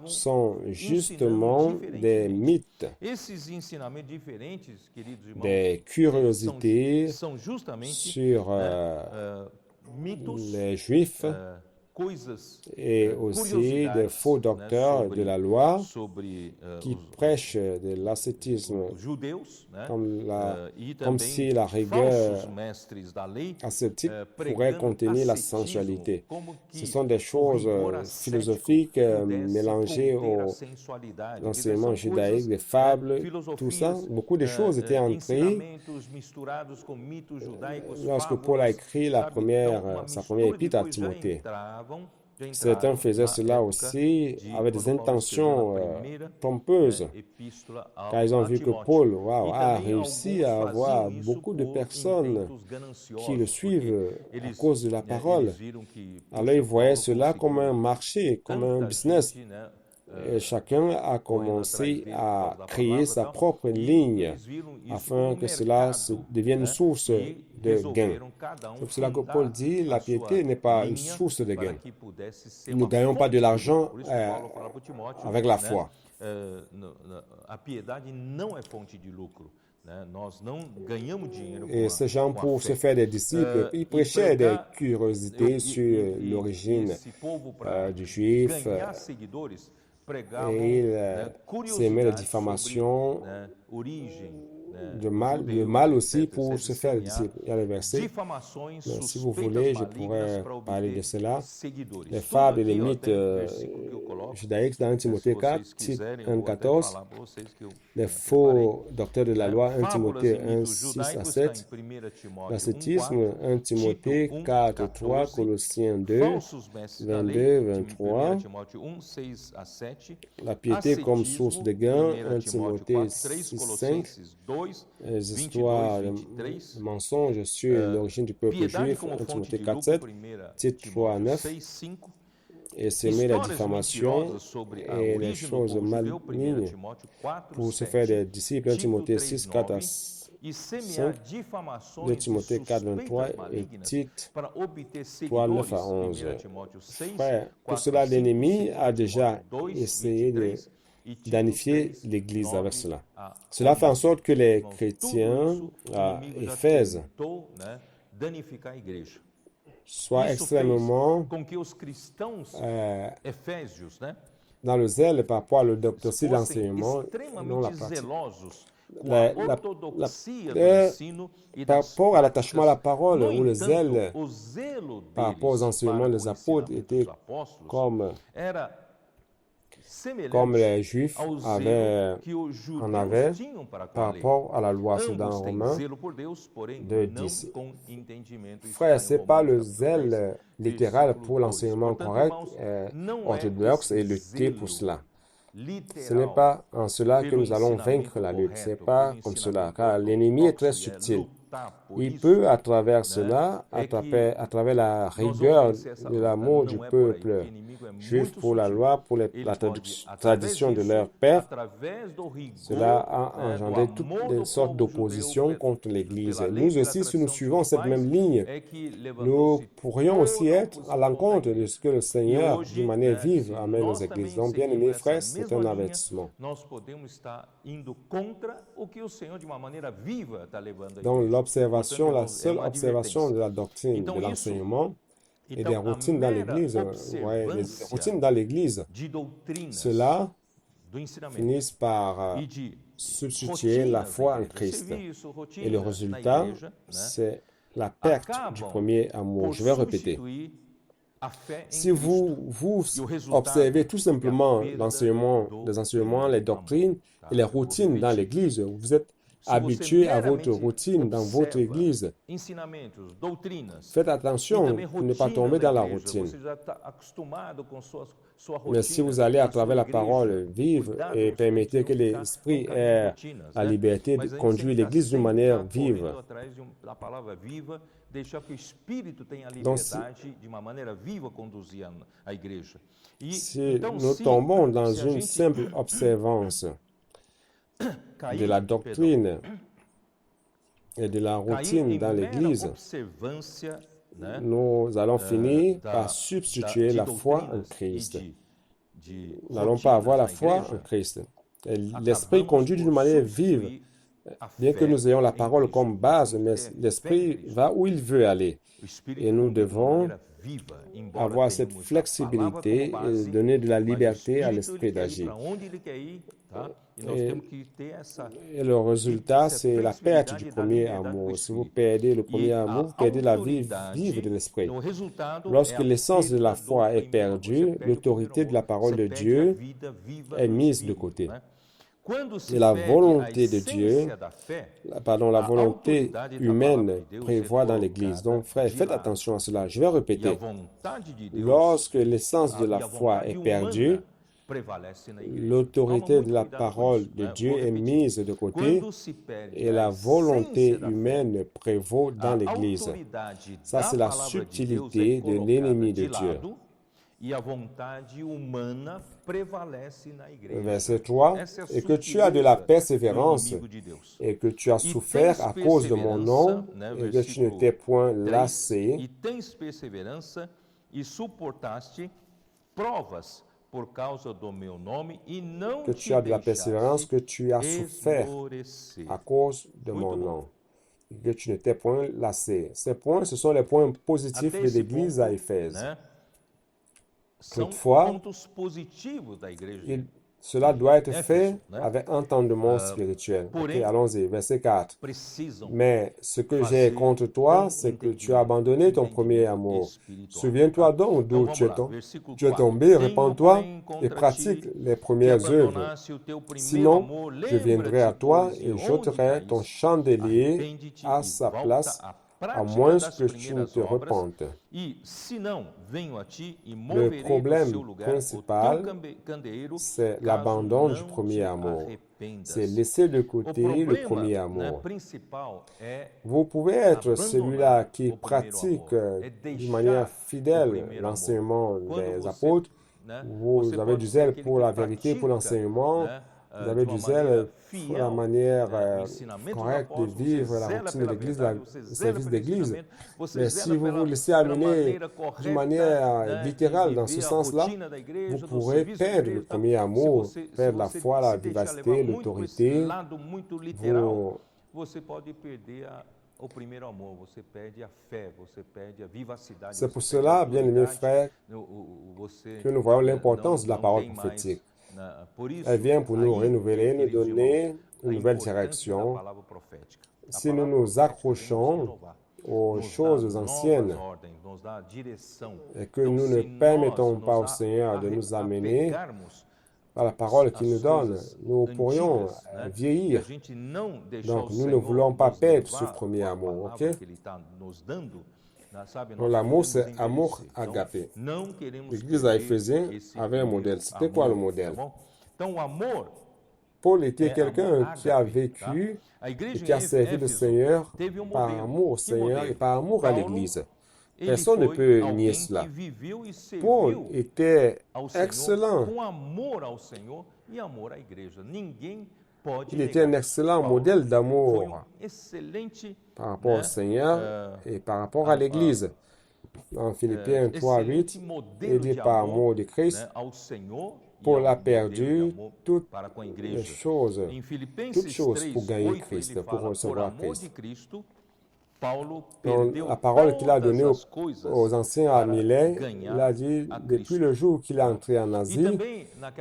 sont justement des mythes, des curiosités sur les Juifs et aussi des faux docteurs de la loi qui prêchent de l'ascétisme comme si la rigueur ascétique pourrait contenir la sensualité. Ce sont des choses philosophiques mélangées au l'enseignement judaïque, des fables, tout ça. Beaucoup de choses étaient entrées lorsque Paul a écrit sa première épître à Timothée. Certains faisaient cela aussi avec des intentions pompeuses, car ils ont vu que Paul a réussi à avoir beaucoup de personnes qui le suivent à cause de la parole. Alors ils voyaient cela comme un marché, comme un business. Et chacun a commencé à créer sa propre ligne afin que cela devienne une source de gain. C'est pour cela que Paul dit la piété n'est pas une source de gain. Nous ne gagnons pas de l'argent avec la foi. Et ces gens, pour se faire des disciples, ils prêchaient des curiosités sur l'origine du juif. Et il s'aimait la diffamation, le mal aussi pour se faire disciple. Il y a le verset. Mais si vous voulez, je pourrais parler de cela. Les fables et les mythes judaïques dans 1 Timothée 4, titre 1,14. Les faux docteurs de la loi, 1 Timothée 1, 6 à 7. L'ascétisme, 1 Timothée 4, 3, Colossiens 2, 22, 23. La piété comme source de gain, 1 Timothée 6, 5. Les histoires de mensonges sur l'origine du peuple juif, 1 Timothée 4, 7, titre 3, 9. Et s'aimer la diffamation et les choses malignes pour se faire des disciples, 1 Timothée 6, 4 à 5, 2 Timothée 4, 23 et Tite 3, 9 à 11. Frère, pour cela, l'ennemi a déjà essayé de d'anifier l'Église avec cela. Cela fait en sorte que les chrétiens à Éphèse soient extrêmement dans le zèle par rapport à le doctrine de l'enseignement, non la pratique. Par rapport à l'attachement à la parole ou le zèle par rapport aux enseignements des apôtres était comme les Juifs en avaient par rapport à la loi. C'est dans Romains 2:10. Frère, ce n'est pas le zèle littéral pour l'enseignement correct, orthodoxe et lutter pour cela. Ce n'est pas en cela que nous allons vaincre la lutte. Ce n'est pas comme cela, car l'ennemi est très subtil. Il peut, à travers cela, à travers la rigueur de l'amour du peuple juif pour la loi, pour la tradition de leur père, cela a engendré toutes les sortes d'oppositions contre l'Église. Nous aussi, si nous suivons cette même ligne, nous pourrions aussi être à l'encontre de ce que le Seigneur, d'une manière vive, amène aux Églises. Donc, bien aimés frères, c'est un avertissement. Donc, l'observation, la seule observation de la doctrine, de l'enseignement et des routines dans l'Église, les routines dans l'Église, cela finissent par substituer la foi en Christ. Et le résultat, c'est la perte du premier amour. Je vais répéter. Si vous observez tout simplement les enseignements, les doctrines et les routines dans l'Église, vous êtes habitué à votre routine dans votre église. Faites attention pour ne pas tomber dans la routine. Mais si vous allez à travers la parole vive et permettez que l'Esprit ait la liberté de conduire l'Église d'une manière vive. Donc, si nous tombons dans une simple observance de la doctrine et de la routine dans l'Église, nous allons finir par substituer la foi en Christ. Nous n'allons pas avoir la foi en Christ. L'Esprit conduit d'une manière vive, bien que nous ayons la parole comme base, mais l'Esprit va où il veut aller. Et nous devons avoir cette flexibilité et donner de la liberté à l'Esprit d'agir. Et le résultat, c'est la perte du premier amour. Si vous perdez le premier amour, vous perdez la vie vive de l'Esprit. Lorsque l'essence de la foi est perdue, l'autorité de la parole de Dieu est mise de côté. Et la volonté de Dieu, la volonté humaine prévoit dans l'Église. Donc, frères, faites attention à cela. Je vais répéter. Lorsque l'essence de la foi est perdue, l'autorité de la parole de Dieu est mise de côté et la volonté humaine prévaut dans l'Église. Ça, c'est la subtilité de l'ennemi de Dieu. Verset 3, et que tu as de la persévérance et que tu as souffert à cause de mon nom et que tu ne t'es point lassé, que tu as de la persévérance, que tu as souffert à cause de mon nom, et que tu ne t'es point lassé. Ces points, ce sont les points positifs de l'Église à Éphèse. Toutefois, cela doit être fait avec entendement spirituel. Ok, allons-y, verset 4. Mais ce que j'ai contre toi, c'est que tu as abandonné ton premier amour. Souviens-toi donc d'où tu es tombé, répands-toi et pratique les premières œuvres. Sinon, je viendrai à toi et j'ôterai ton chandelier à sa place, à moins que tu ne te repentes. Le problème principal, c'est l'abandon du premier amour. C'est laisser de côté le premier amour. Vous pouvez être celui-là qui pratique d'une manière fidèle l'enseignement des apôtres. Vous avez du zèle pour la vérité, pour l'enseignement. Vous avez du zèle pour la manière correcte de vivre la routine de l'Église, le service d'Église. Mais si vous vous laissez amener d'une manière littérale dans ce sens-là, vous pourrez perdre le premier amour, perdre la foi, la vivacité, l'autorité. C'est pour cela, bien-aimés frères, que nous voyons l'importance de la parole prophétique. Elle vient pour nous renouveler, nous donner une nouvelle direction. Si nous nous accrochons aux choses anciennes et que nous ne permettons pas au Seigneur de nous amener par la parole qu'il nous donne, nous pourrions vieillir. Donc, nous ne voulons pas perdre ce premier amour, ok? Donc, l'amour, c'est amour agapé. L'Église à Éphésiens avait un modèle. C'était quoi le modèle? Paul était quelqu'un qui a vécu et qui a servi le Seigneur par amour au Seigneur et par amour à l'Église. Personne ne peut nier cela. Paul était excellent. Il était un excellent modèle d'amour par rapport au Seigneur et par rapport à l'Église. En Philippiens 3:8, il dit par amour de Christ, Paul a perdu toutes choses pour gagner Christ, pour recevoir Christ. Donc, la parole qu'il a donnée aux anciens à Milet, il a dit, depuis le jour qu'il est entré en Asie,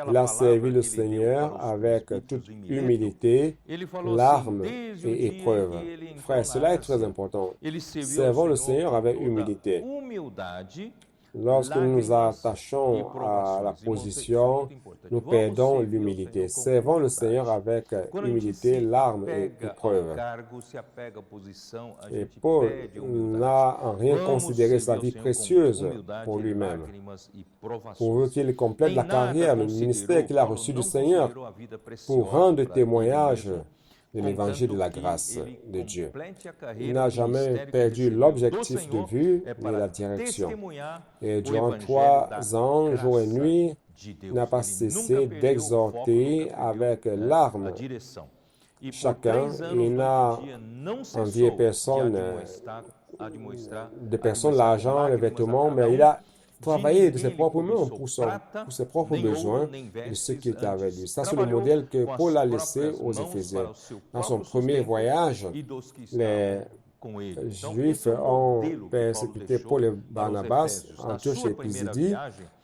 il a servi le Seigneur avec toute humilité, larmes et épreuves. Frère, cela est très important. Servons le Seigneur avec humilité. Lorsque nous nous attachons à la position, nous perdons l'humilité. Servons le Seigneur avec humilité, larmes et épreuves. Et Paul n'a en rien considéré sa vie précieuse pour lui-même. Pourvu qu'il complète la carrière, le ministère qu'il a reçu du Seigneur pour rendre témoignage de l'évangile de la grâce de Dieu. Il n'a jamais perdu l'objectif de vue ni la direction. Et durant 3 ans, jour et nuit, il n'a pas cessé d'exhorter avec larmes chacun. Il n'a envié personne, de personne l'argent, les vêtements, mais il a travaillé de ses propres mains pour ses propres besoins de ce qui était avec lui. Ça, c'est le modèle que Paul a laissé aux Éphésiens. Dans son premier voyage, les Juifs ont persécuté Paul et Barnabas, Antioche et Pisidie,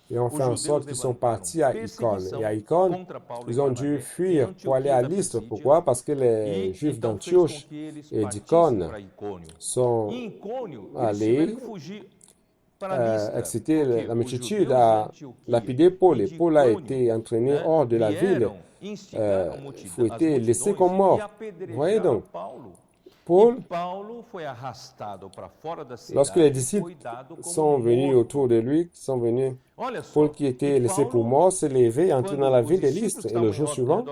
et ont fait en sorte qu'ils sont partis à Icône. Et à Icône, ils ont dû fuir pour aller à Lystre. Pourquoi? Parce que les Juifs d'Antioche et d'Icône sont allés exciter la multitude à lapider Paul. Et Paul a été entraîné hors de la ville, fouetté, laissé comme mort. Vous voyez donc, Paul, lorsque les disciples sont venus autour de lui, Paul qui était laissé pour mort s'est levé et entré dans la ville de Lystre. Et le jour suivant,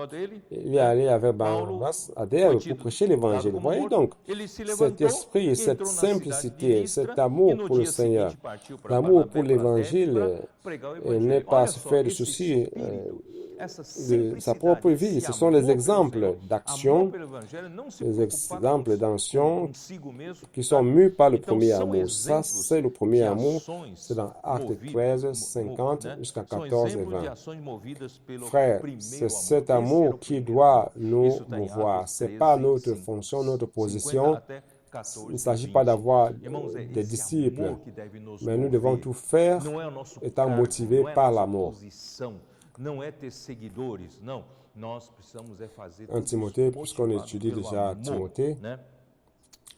il est allé avec Barnabas à Derbe pour prêcher l'évangile. Vous voyez donc, cet esprit, cette simplicité, cet amour pour le Seigneur, l'amour pour l'évangile n'est pas se faire de soucis de sa propre vie. Ce sont les exemples d'action, les exemples d'action qui sont mus par le premier amour. Ça, c'est le premier amour. C'est dans Actes 13, 50 jusqu'à 14 et 20. Frères, c'est cet amour qui doit nous mouvoir. Ce n'est pas notre fonction, notre position. Il ne s'agit pas d'avoir des disciples, mais nous devons tout faire étant motivés par l'amour. En Timothée, puisqu'on étudie déjà Timothée,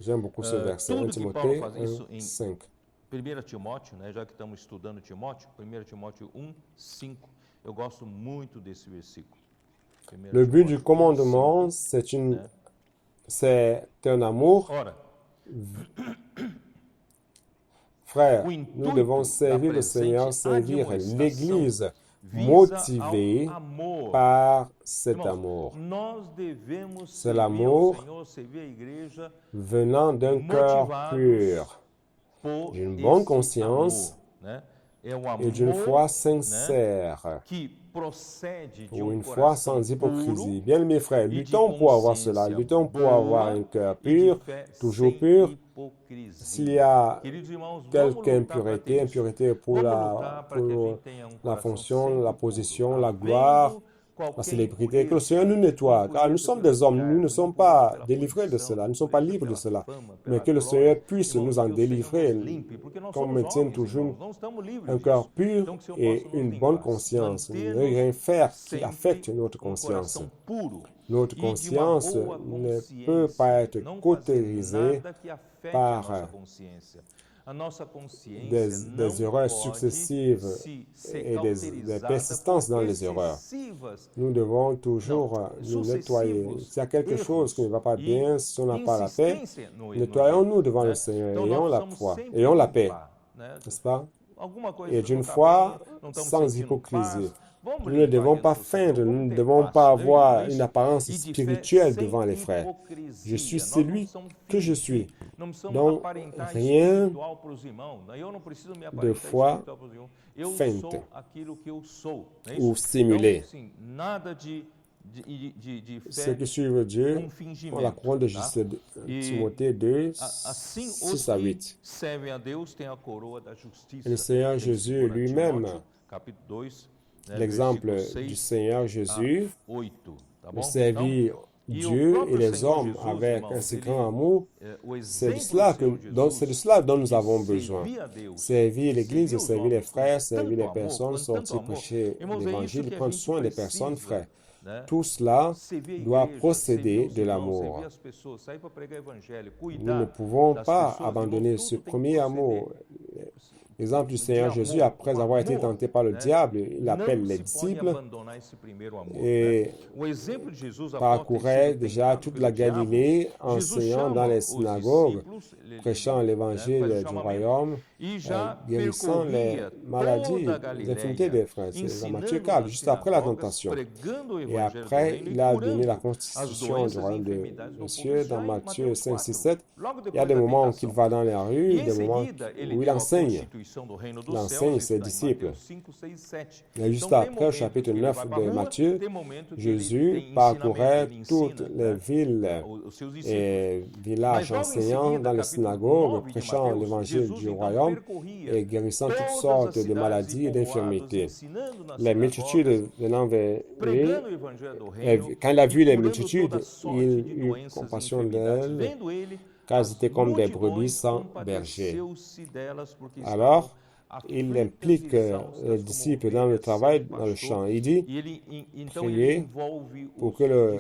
j'aime beaucoup ce verset, 1 Timothée 1, 5. 1 Timóteo, já que estamos estudando Timóteo, 1 Timóteo 1, 5, eu gosto muito desse versículo. Le but du commandement, c'est un amour. Frères, nous devons servir le Seigneur, servir l'Église, motivé par cet amour. C'est l'amour venant d'un cœur pur, d'une bonne conscience et d'une foi sincère, ou une foi sans hypocrisie. Bien, mes frères, luttons pour avoir cela, luttons pour avoir un cœur pur, toujours pur. S'il y a quelque impureté pour la fonction, la position, la gloire, la célébrité, que le Seigneur nous nettoie, car nous sommes des hommes, nous ne sommes pas délivrés de cela, nous ne sommes pas libres de cela, mais que le Seigneur puisse nous en délivrer, qu'on maintienne toujours un cœur pur et une bonne conscience, ne rien faire qui affecte notre conscience. Notre conscience ne peut pas être cautérisée par des erreurs successives et des persistances dans les erreurs. Nous devons toujours nous nettoyer. S'il y a quelque chose qui ne va pas bien, si on n'a pas la paix, nettoyons-nous devant le Seigneur, ayons la foi, ayons la paix, n'est-ce pas? Et d'une foi sans hypocrisie. Nous ne devons pas feindre, nous ne devons pas avoir une apparence spirituelle devant les frères. Je suis celui que je suis. Donc, rien de foi feinte ou simulé. Ceux qui suivent Dieu ont la couronne de justice. Timothée 2, 6 à 8. Et le Seigneur Jésus lui-même, l'exemple du Seigneur Jésus, de servir Dieu et les hommes avec un si grand amour, c'est de cela dont nous avons besoin. Servir l'Église, servir les frères, servir les personnes, sortir prêcher l'Évangile, prendre soin des personnes, frères. Tout cela doit procéder de l'amour. Nous ne pouvons pas abandonner ce premier amour. Exemple du Seigneur Jésus, après avoir été tenté par le diable, il appelle les disciples et parcourait déjà toute la Galilée, enseignant dans les synagogues, prêchant l'évangile du royaume, guérissant les maladies, les infirmités des frères. C'est dans Matthieu 4, juste après la tentation. Et après, il a donné la constitution du royaume de Dieu dans Matthieu 5, 6, 7. Il y a des moments où il va dans les rues, des moments où il enseigne. Il enseigne ses disciples. Et juste après, au chapitre 9 de Matthieu, Jésus parcourait toutes les villes et villages enseignant dans les synagogues, prêchant l'évangile du royaume et guérissant toutes sortes de maladies et d'infirmités. Les multitudes venant vers lui, quand il a vu les multitudes, il eut compassion d'elles, car elles étaient comme des brebis sans berger. Alors, il implique les disciples dans le travail, dans le champ. Il dit, priez pour que le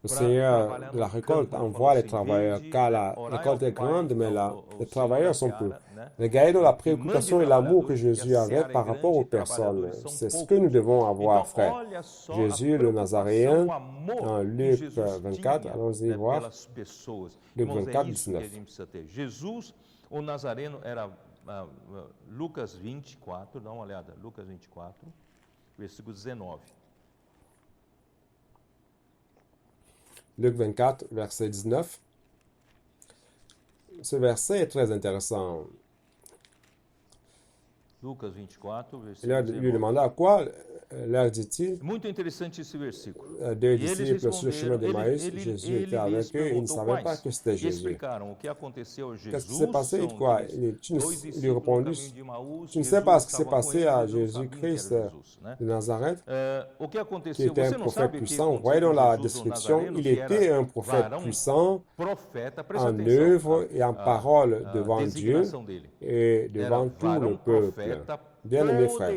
Seigneur de la récolte envoie les travailleurs, car la récolte est grande, mais les travailleurs sont peu. Regardez donc la préoccupation et l'amour que Jésus avait par rapport aux personnes. C'est ce que nous devons avoir, frère. Jésus, le Nazaréen, en Luc 24, allons-y voir, Luc 24, 19. Jesus, o Nazareno, era Lucas 24, dá uma olhada, Lucas 24, versículo 19. Luc 24, verset 19. Ce verset est très intéressant. Lucas 24, Il lui versículo demanda à quoi leur dit-il. Muito interessante esse versículo. Deux disciples sur le chemin de Maïs, Jésus était avec eux et ils ne savaient pas que c'était Jésus. Qu'est-ce qui s'est passé? Quoi? Il lui répondit, tu ne sais pas ce qui s'est passé à Jésus-Christ de Nazareth, qui était un prophète puissant. Vous voyez dans la description, il était un prophète puissant en œuvre et en parole devant Dieu et devant tout le peuple. Bien-aimés frères,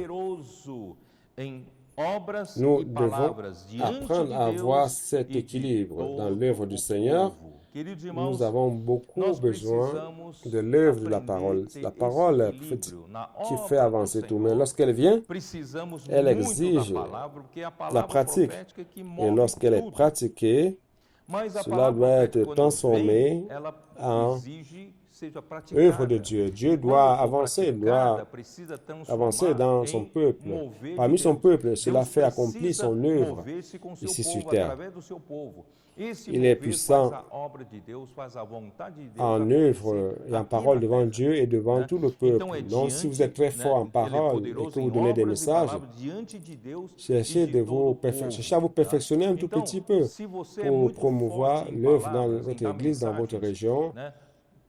nous devons apprendre à avoir cet équilibre dans l'œuvre du Seigneur. Nous avons beaucoup besoin de l'œuvre de la parole. La parole qui fait avancer tout. Mais lorsqu'elle vient, elle exige la pratique. Et lorsqu'elle est pratiquée, cela doit être transformé en œuvre de Dieu. Dieu doit avancer dans son peuple. Parmi son peuple, cela fait accomplir son œuvre ici sur terre. Il est puissant en œuvre et en parole devant Dieu et devant tout le peuple. Donc, si vous êtes très fort en parole et que vous donnez des messages, cherchez à vous perfectionner un tout petit peu pour promouvoir l'œuvre dans votre église, dans votre région.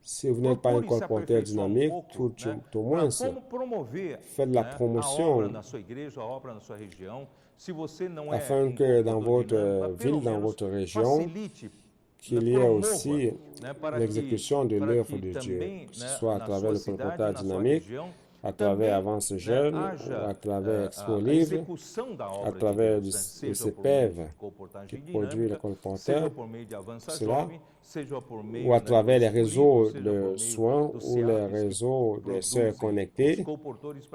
Si vous n'êtes pas un colporteur dynamique, tout au moins, faites la promotion afin que dans votre ville, dans votre région, qu'il y ait aussi l'exécution de l'œuvre de Dieu, que ce soit à travers le colporteur dynamique, à travers Avance Jeune, à travers Expo Livre, à travers le CPEV qui produit le colporteur, cela, ou à travers les réseaux de soins ou les réseaux de sœurs connectées,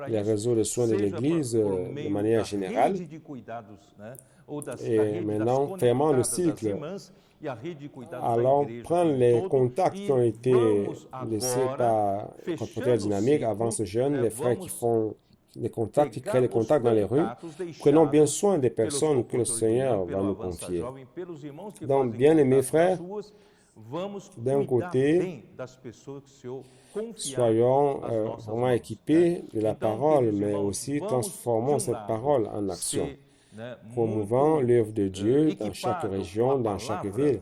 les réseaux de soins de l'Église de manière générale. Et maintenant, fermons le cycle. Allons prendre les contacts qui ont été laissés par le colporteur dynamique, Avance Jeune, les frères qui font les contacts, qui créent les contacts dans les rues. Prenons bien soin des personnes que le Seigneur va nous confier. Donc, bien-aimés frères, d'un côté, soyons vraiment équipés de la parole, mais aussi transformons cette parole en action, promouvant l'œuvre de Dieu dans chaque région, dans chaque ville,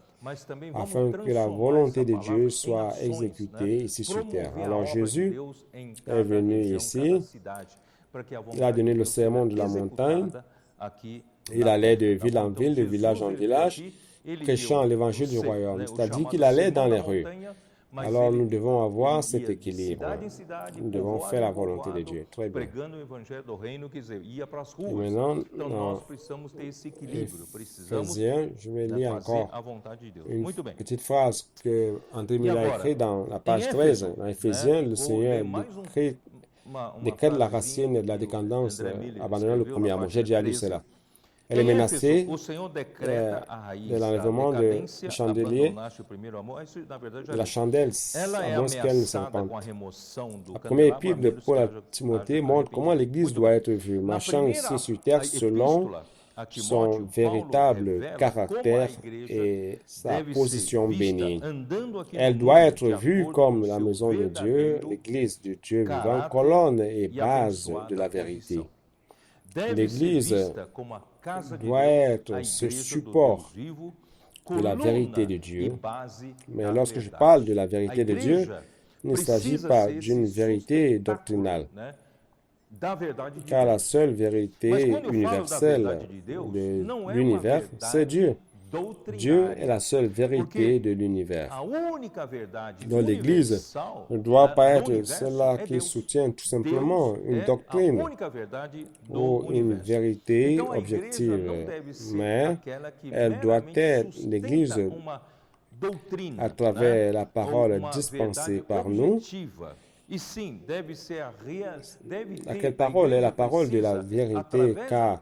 afin que la volonté de Dieu soit exécutée ici sur terre. Alors Jésus est venu ici, il a donné le sermon de la montagne, il allait de ville en ville, de village en village, prêchant l'évangile du royaume, c'est-à-dire qu'il allait dans les rues. Alors nous devons avoir cet équilibre. Nous devons faire la volonté de Dieu. Très bien. Et maintenant, dans Éphésiens, je vais lire encore une petite phrase que André Miller a écrite dans la page 13. Dans Éphésiens, le Seigneur décrète la racine de la décadence, abandonnant le premier amour. J'ai déjà lu cela. Elle est menacée de l'enlèvement du chandelier, de la chandelle, à moins qu'elle ne se repente. La première épître de Paul à Timothée montre comment l'Église doit être vue, marchant ici sur terre selon son véritable caractère et sa position bénie. Elle doit être vue comme la maison de Dieu, l'Église de Dieu vivant, colonne et base de la vérité. L'Église doit être ce support de la vérité de Dieu. Mais lorsque je parle de la vérité de Dieu, il ne s'agit pas d'une vérité doctrinale, car la seule vérité universelle de l'univers, c'est Dieu. Dieu est la seule vérité de l'univers. Donc l'Église ne doit pas être celle qui soutient tout simplement une doctrine ou une vérité objective, mais elle doit être l'Église à travers la parole dispensée par nous. Laquelle parole est la parole de la vérité, car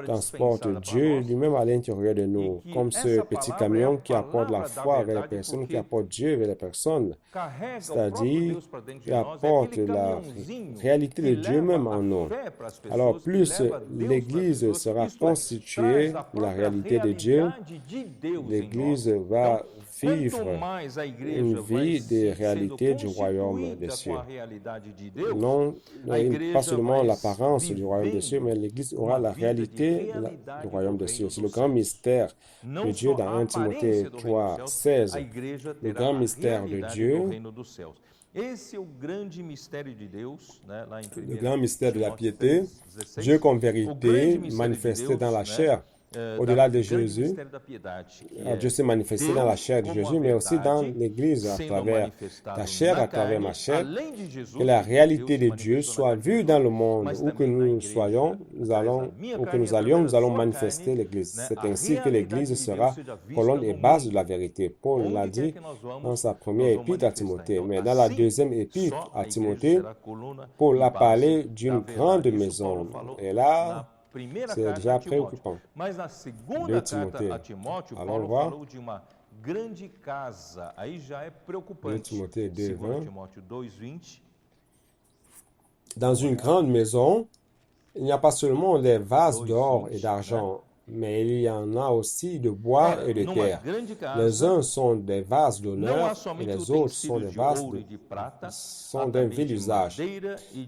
transporte Dieu lui-même à l'intérieur de nous, comme ce petit camion qui apporte la foi vers les personnes, qui apporte Dieu vers les personnes, c'est-à-dire qui apporte la réalité de Dieu même en nous. Alors plus l'Église sera constituée de la réalité de Dieu, l'Église va vivre une vie de réalité du royaume des cieux. Non, pas seulement l'apparence du royaume des cieux, mais l'Église aura la réalité du royaume des cieux. C'est le grand mystère de Dieu dans 1 Timothée 3, 16. Le grand mystère de Dieu, le grand mystère de la piété, Dieu comme vérité manifesté dans la chair. Au-delà de Jésus, Dieu s'est manifesté dans la chair de Jésus, mais aussi dans l'Église à travers ta chair, à travers ma chair. Que la réalité de Dieu soit vue dans le monde. Où que nous soyons, nous allons manifester l'Église. C'est ainsi que l'Église sera colonne et base de la vérité. Paul l'a dit dans sa première épître à Timothée. Mais dans la deuxième épître à Timothée, Paul a parlé d'une grande maison. Et là, c'est déjà préoccupant. 2 Timothée. Allons voir. 2 Timothée 2, 20. Dans une grande maison, il n'y a pas seulement des vases d'or et d'argent, mais il y en a aussi de bois et de terre. Les uns sont des vases d'honneur et les autres sont des vases d'un vil usage.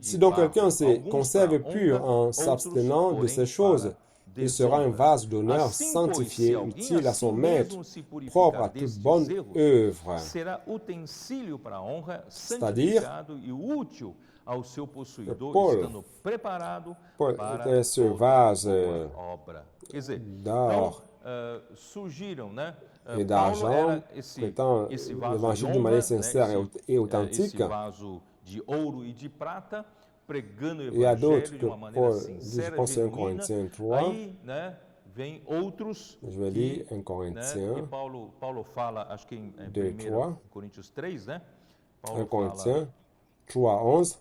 Si donc quelqu'un se conserve pur en s'abstenant de ces choses, il sera un vase d'honneur sanctifié, utile à son maître, propre à toute bonne œuvre. C'est-à-dire, Paul était ce vase d'or et d'argent, étant l'évangile d'une manière sincère et authentique. Il y a d'autres que Paul dit, je pense 1 Corinthiens 3. Je vais lire 1 Corinthiens 2, 3. 1 Corinthiens 3, 11.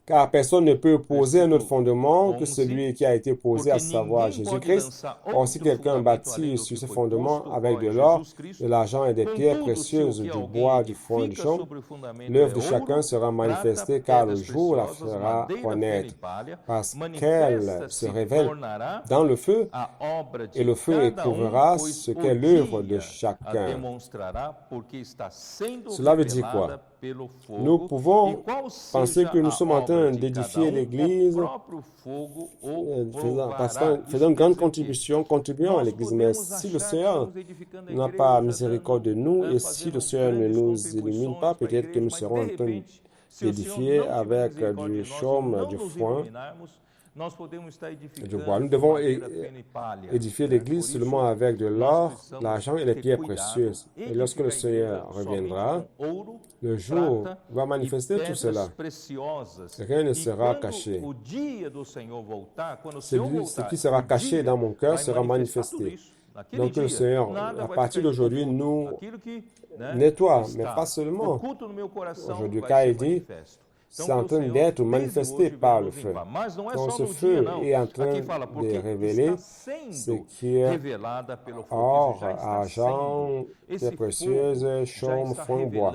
Car personne ne peut poser un autre fondement que celui qui a été posé, à savoir Jésus-Christ. Or, si quelqu'un bâtit sur ce fondement avec de l'or, de l'argent et des pierres précieuses, du bois, du foin, du champ, l'œuvre de chacun sera manifestée, car le jour la fera connaître, parce qu'elle se révèle dans le feu, et le feu éprouvera ce qu'est l'œuvre de chacun. Cela veut dire quoi? Nous pouvons penser que nous sommes en train d'édifier l'Église, faisant une grande contribuant à l'Église. Mais si le Seigneur n'a pas miséricorde de nous et si le Seigneur ne nous illumine pas, peut-être que nous serons en train d'édifier avec du chaume, du foin, du bois. Nous devons édifier l'Église seulement avec de l'or, l'argent et les pierres précieuses. Et lorsque le Seigneur reviendra, le jour va manifester tout cela. Rien ne sera caché. Ce qui sera caché dans mon cœur sera manifesté. Donc le Seigneur, à partir d'aujourd'hui, nous nettoie, mais pas seulement. Aujourd'hui, car il dit, c'est en train d'être manifesté par le feu. Donc ce feu est en train de révéler ce qui est or, argent, pierres précieuses, chaume, foin, bois.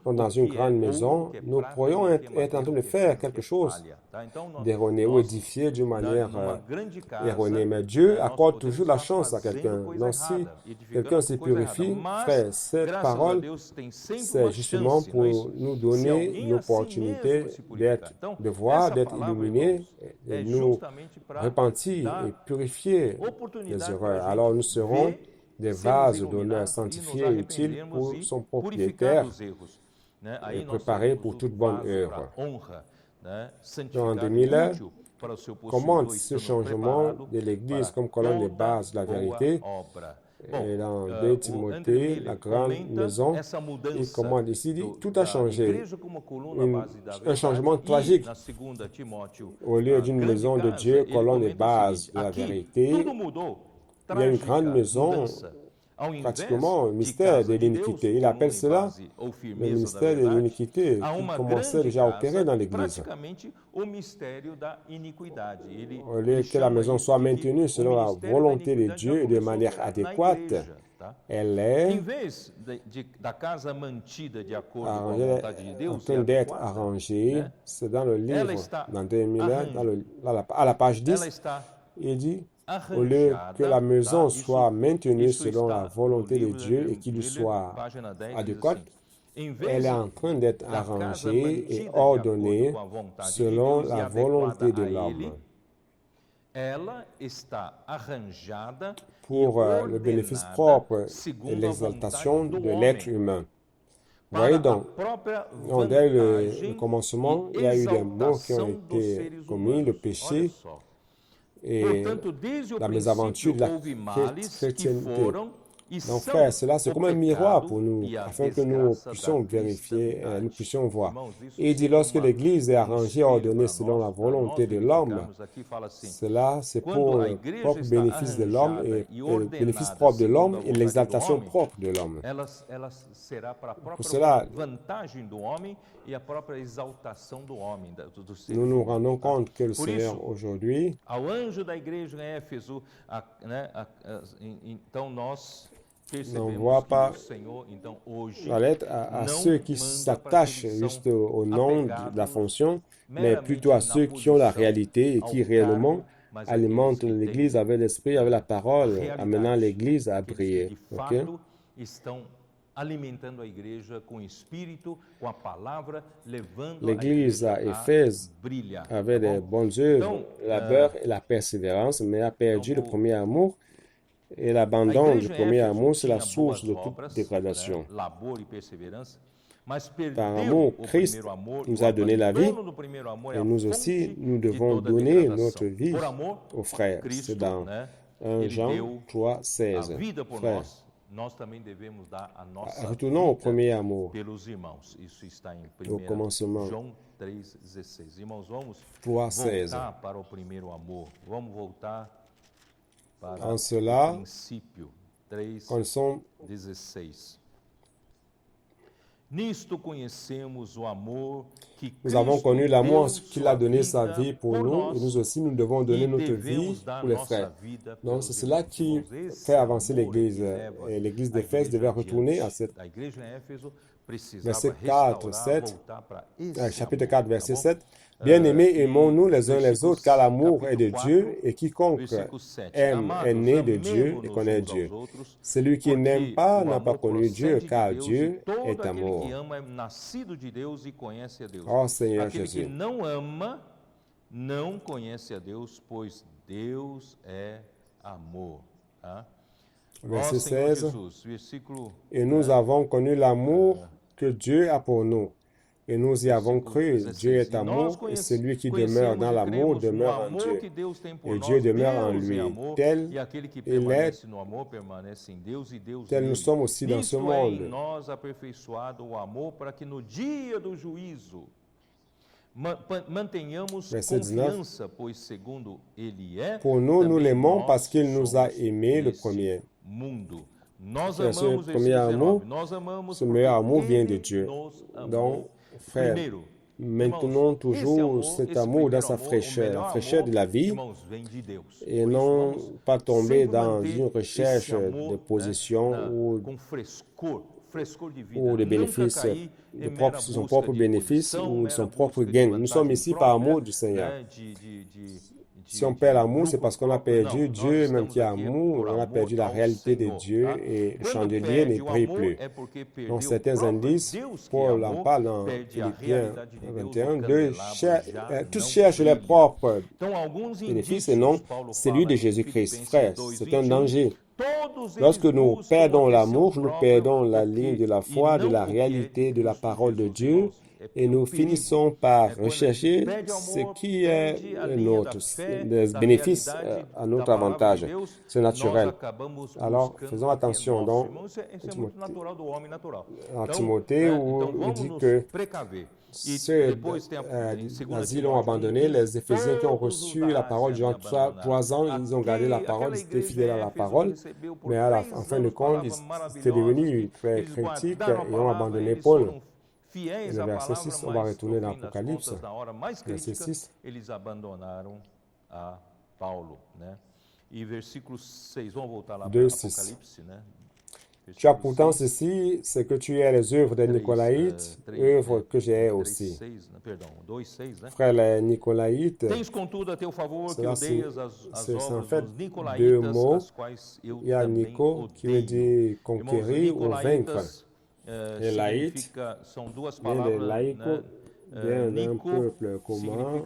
Donc dans une grande maison, nous pourrions être en train de faire quelque chose d'erroné ou édifié d'une manière erronée. Mais Dieu accorde toujours la chance à quelqu'un. Donc si quelqu'un se purifie, frère, cette parole, c'est justement pour nous donner l'opportunité de voir, d'être illuminés, de nous repentir et purifier les erreurs. Alors nous serons des vases d'honneur sanctifiés et utiles pour son propriétaire et préparés pour toute bonne œuvre. En 2001, commande ce changement de l'Église comme colonne de base de la vérité. Et dans 2 Timothée, la grande maison, il commande ici, dit, tout a changé. Un changement tragique. Au lieu d'une maison de Dieu, colonne de base de la vérité, il y a une grande maison, pratiquement un mystère de l'iniquité. Il appelle cela le mystère de l'iniquité qui commençait déjà à opérer dans l'Église. Au lieu que la maison soit maintenue selon la volonté de Dieu et de manière adéquate, elle est en train d'être arrangée. C'est dans le livre, dans 2001, à la page 10, il dit, au lieu que la maison soit maintenue selon la volonté de Dieu et qu'il lui soit adéquate, elle est en train d'être arrangée et ordonnée selon la volonté de l'homme pour le bénéfice propre et l'exaltation de l'être humain. Vous voyez donc, dès le commencement, il y a eu des mots qui ont été commis, le péché et la mésaventure de la chrétienté. Donc, frère, cela, c'est comme un miroir pour nous, afin que nous puissions vérifier, nous puissions voir. Et il dit, lorsque l'Église est arrangée, ordonnée selon la volonté de l'homme, cela, c'est pour le propre bénéfice de l'homme et le bénéfice propre de l'homme et l'exaltation propre de l'homme. Pour cela, nous nous rendons compte que le Seigneur, aujourd'hui, n'envoie pas la lettre à ceux qui s'attachent juste au nom de la fonction, mais plutôt à ceux qui ont la réalité et qui réellement alimentent l'Église avec l'Esprit, avec la parole, amenant l'Église à briller. Okay? L'Église à Éphèse avait des bonnes œuvres, le labeur et la persévérance, mais a perdu le premier amour. Et l'abandon du premier amour, c'est la source de toute dégradation. Par amour, Christ nous a donné la vie et nous aussi, nous devons donner notre vie aux frères. C'est dans 1 Jean 3, 16. Frères, retournons au premier amour, au commencement. 3, 16. En cela, connaissons nous avons connu l'amour qu'il a donné sa vie pour nous, et nous aussi, nous devons donner notre vie pour les frères. Donc, c'est cela qui fait avancer l'Église. Et l'Église d'Éphèse devait retourner à cette verset 4, 7, chapitre 4, verset 7. Bien-aimés, aimons-nous les uns les autres, car l'amour est de Dieu, et quiconque aime est né de Dieu et connaît Dieu. Celui qui n'aime pas n'a pas connu Dieu, car Dieu est amour. Oh Seigneur Jésus. Não conhece a Deus, pois Deus é amor. Verset 16. Et nous avons connu l'amour que Dieu a pour nous. Et nous y avons cru. Dieu est amour, et celui qui demeure dans l'amour demeure en Dieu. Et Dieu demeure en lui. Tel il est, tel nous sommes aussi dans ce monde. Verset 19. Pour nous, nous l'aimons parce qu'il nous a aimés le premier. C'est ce premier amour, ce meilleur amour vient de Dieu. Donc, frère, maintenant toujours cet amour dans sa fraîcheur, la fraîcheur de la vie, et non pas tomber dans une recherche de position ou de bénéfices, son propre bénéfice ou son propre gain. Nous sommes ici par amour du Seigneur. Si on perd l'amour, c'est parce qu'on a perdu Dieu, même qui est amour, on a perdu la réalité de Dieu et le chandelier ne brille plus. Donc, certains indices, Paul en parle dans Philippiens 21, tous cherchent leurs propres bénéfices et non celui de Jésus-Christ. Frère, c'est un danger. Lorsque nous perdons l'amour, nous perdons la ligne de la foi, de la réalité, de la parole de Dieu, et nous finissons par rechercher ce qui est notre bénéfice à notre avantage. C'est naturel. Alors, faisons attention. Donc, en Timothée, où il dit que ceux d'Asie l'ont abandonné, les Éphésiens qui ont reçu la parole durant 3 ans, ils ont gardé la parole, ils étaient fidèles à la parole, mais en fin de compte, ils étaient devenus très critiques et ont abandonné Paul. Et le verset 6, on va retourner dans l'Apocalypse. Verset 6. Eles abandonaram a Paulo, né? E versículo 6, vamos voltar lá para Apocalipse, né? Tu as pourtant ceci, c'est que tu es les œuvres des Nicolaïtes, œuvres que j'ai aussi. Frère, les Nicolaïtes, c'est en fait 2 mots. Il y a Nico qui veut dire conquérir ou vaincre. Et laït vient de laïco, vient d'un peuple commun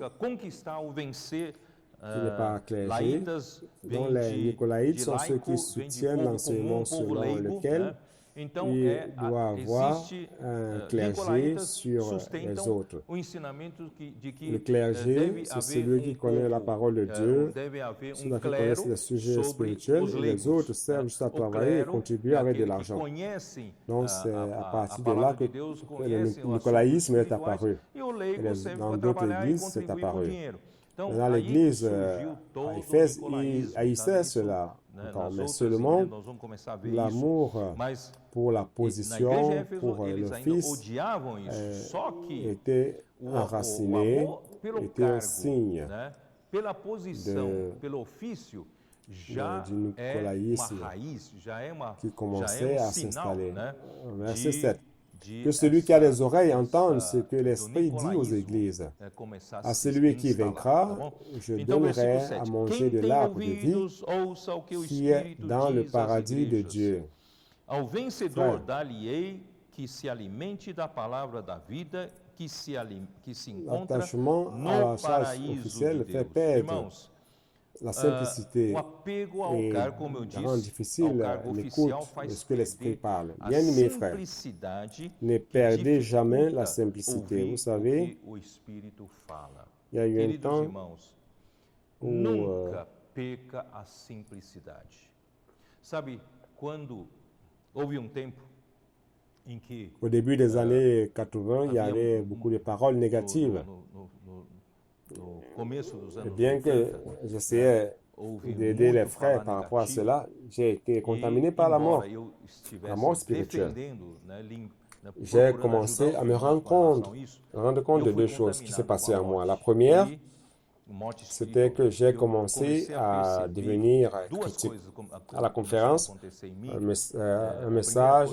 qui n'est pas clergé. Donc les Nicolaïtes sont ceux qui soutiennent l'enseignement selon lequel il doit avoir un clergé sur les autres. Le clergé, c'est celui qui connaît la parole de Dieu, celui qui connaît les sujets spirituels, et les autres servent juste à travailler et contribuer avec de l'argent. Donc c'est à partir de là que le nicolaïsme est apparu. Et dans d'autres églises, c'est apparu. Dans l'église à Éphèse, ils haïssaient cela encore, mais seulement l'amour pour la position, pour l'office, était enraciné, était un signe du nicolaïsme qui commençait à s'installer. Verset 7. Que celui qui a les oreilles entende ce que l'Esprit dit aux églises. À celui qui vaincra, je donnerai à manger de l'arbre de vie qui est dans le paradis de Dieu. Ao vencedor dar-lhe-ei que se alimente da palavra da vida que se encontra no paraíso de Deus. La simplicité et rend difficile l'écoute de ce que l'Esprit parle. Bien-aimés frères, ne perdez jamais la simplicité. Vous savez, il y a eu un temps où perca a simplicidade. Sabe, quando houve tempo em que au début des années 80, il y avait beaucoup de paroles négatives. Et bien que j'essayais d'aider les frères par rapport à cela, j'ai été contaminé par la mort spirituelle. J'ai commencé à me rendre compte de 2 choses qui s'est passé à moi. La première, c'était que j'ai commencé à devenir critique. À la conférence, un message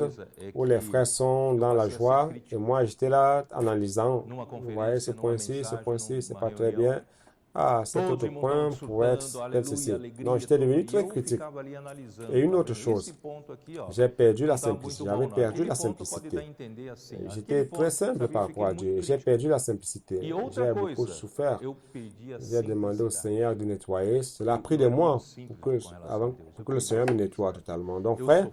où les frères sont dans la joie et moi j'étais là analysant. Vous voyez ce point-ci, c'est pas très bien. Ah, cet autre point pourrait être tel ceci. Donc j'étais devenu très critique. Et une autre chose, j'ai perdu la simplicité. J'avais perdu la simplicité. J'étais très simple par rapport à Dieu. J'ai perdu la simplicité. J'ai beaucoup souffert. J'ai demandé au Seigneur de nettoyer. Cela a pris des mois pour que le Seigneur me nettoie totalement. Donc frère,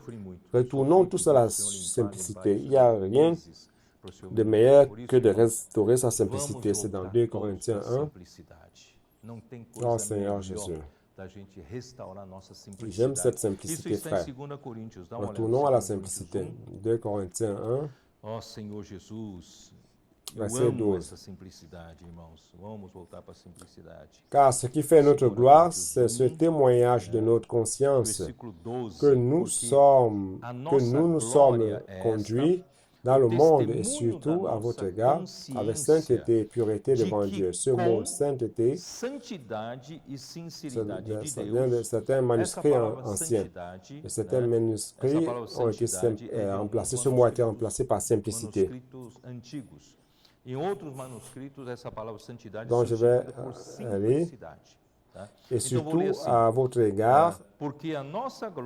retournons tous à la simplicité. Il n'y a rien de meilleur que de restaurer sa simplicité. C'est dans 2 Corinthiens 1. Oh Seigneur Jésus, j'aime cette simplicité, frère. Retournons à la simplicité. 2 Corinthiens 1. Oh Senhor Jesus, verset 12. Vamos voltar para a simplicidade. Car ce qui fait notre gloire, c'est ce témoignage de notre conscience que nous nous sommes conduits dans le monde et surtout à votre égard avec sainteté et pureté devant Dieu. Ce mot sainteté, ça vient de certains manuscrits anciens. Et certains manuscrits ont été remplacés, ce mot a été remplacé par simplicité. Donc je vais aller, et surtout à votre égard,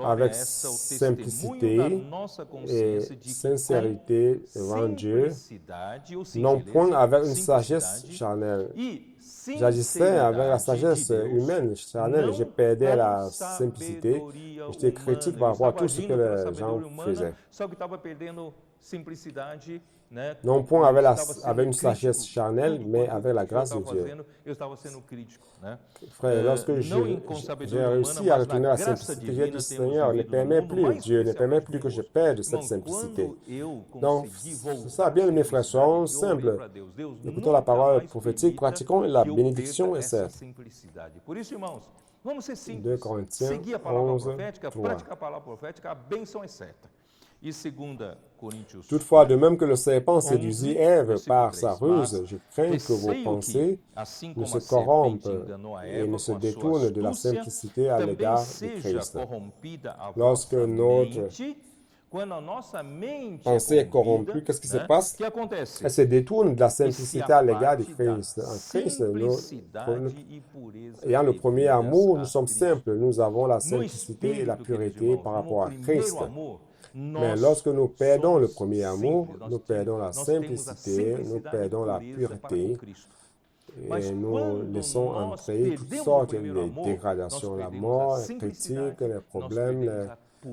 avec simplicité et sincérité devant Dieu, non point avec une sagesse charnelle. J'agissais avec la sagesse humaine, charnelle, je perdais la simplicité, j'étais critique par rapport à tout ce que les gens faisaient. Non point avec une sagesse charnelle, mais avec la grâce de Dieu. Frère, lorsque j'ai réussi à retourner à la simplicité, j'ai dit, Seigneur, ne permets plus, Dieu, ne permets plus que je perde cette simplicité. Donc, c'est ça, bien mes frères, soyons simples. Écoutons la parole prophétique, pratiquons la bénédiction et certes. 2 Corinthiens 11, 3. Toutefois, de même que le serpent séduisit Ève par sa ruse, je crains que vos pensées ne se corrompent et ne se détournent de la simplicité à l'égard de Christ. Lorsque notre pensée est corrompue, qu'est-ce qui se passe? Elle se détourne de la simplicité à l'égard de Christ. En Christ, ayant le premier amour, nous sommes simples. Nous avons la simplicité et la pureté par rapport à Christ. Mais lorsque nous perdons le premier amour, nous perdons la simplicité, nous perdons la pureté et nous laissons entrer toutes sortes de dégradations, la mort, les critiques, les problèmes,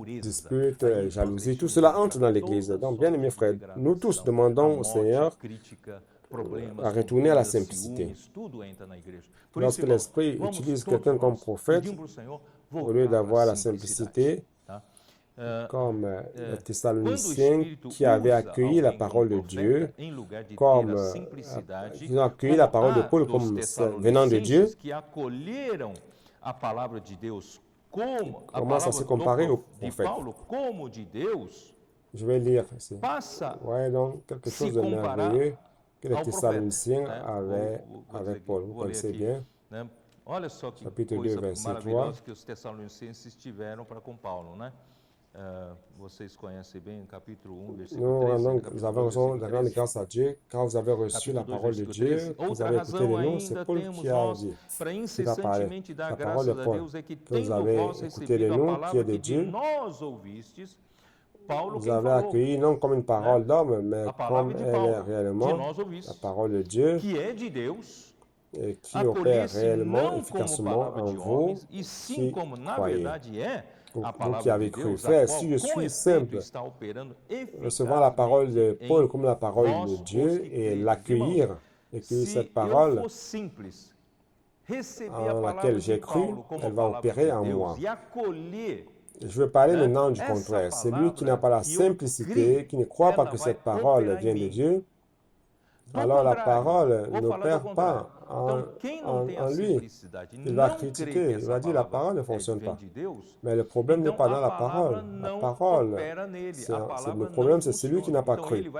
les disputes, les jalousies, tout cela entre dans l'Église. Donc, bien aimés frères, nous tous demandons au Seigneur à retourner à la simplicité. Lorsque l'Esprit utilise quelqu'un comme prophète, au lieu d'avoir la simplicité, comme les Thessaloniciens qui avaient accueilli la parole de Dieu, comme ils ont accueilli la parole de Paul comme venant de Dieu. Comment ça s'est comparé au prophète? Je vais lire ici. Ouais, donc quelque chose de merveilleux que les Thessaloniciens avaient avec Paul. Vous connaissez bien. Chapitre 2, verset 3. Nous avons raison de rendre grâce à Dieu quand vous avez reçu la parole de Dieu, vous avez écouté de nous, c'est Paul qui a dit, qui va parler. La parole de Paul, que vous avez écouté de nous, qui est de Dieu, vous avez accueilli non comme une parole d'homme, mais comme elle est réellement la parole de Dieu, et qui opère réellement, efficacement en vous qui croyez. Vous qui avez cru. Frère, si je suis simple, recevant la parole de Paul comme la parole de Dieu et l'accueillir, cette parole en laquelle j'ai cru, elle va opérer en moi. Je veux parler maintenant du contraire. Celui qui n'a pas la simplicité, qui ne croit pas que cette parole vient de Dieu, alors la parole n'opère pas en lui. Il va critiquer, il va dire la parole ne fonctionne pas. Mais le problème n'est pas dans la parole. La parole, le problème c'est celui qui n'a pas cru.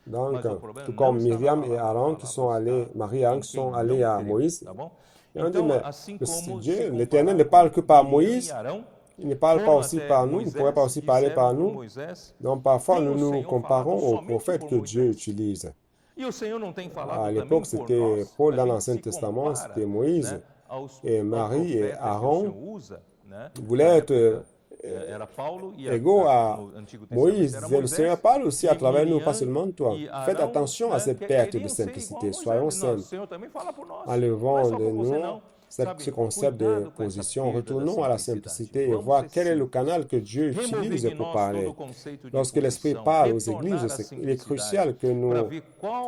Donc, tout comme Myriam et Aaron qui sont allés, Marie et Aaron qui sont allés à Moïse, et on dit, mais Dieu, l'Éternel ne parle que par Moïse. Il ne parle pas aussi par nous, il ne pourrait pas aussi parler par nous. Donc parfois, nous nous comparons aux prophètes que Dieu utilise. À l'époque, c'était Paul dans l'Ancien Testament, c'était Moïse. Et Marie et Aaron voulaient être égaux à Moïse. Le Seigneur parle aussi à travers nous, pas seulement toi. Faites attention à cette perte de simplicité. Soyons simples. Enlevons de nous ce concept de position. Retournons à la simplicité et voir quel est le canal que Dieu utilise pour parler. Lorsque l'Esprit parle aux églises, il est crucial que nous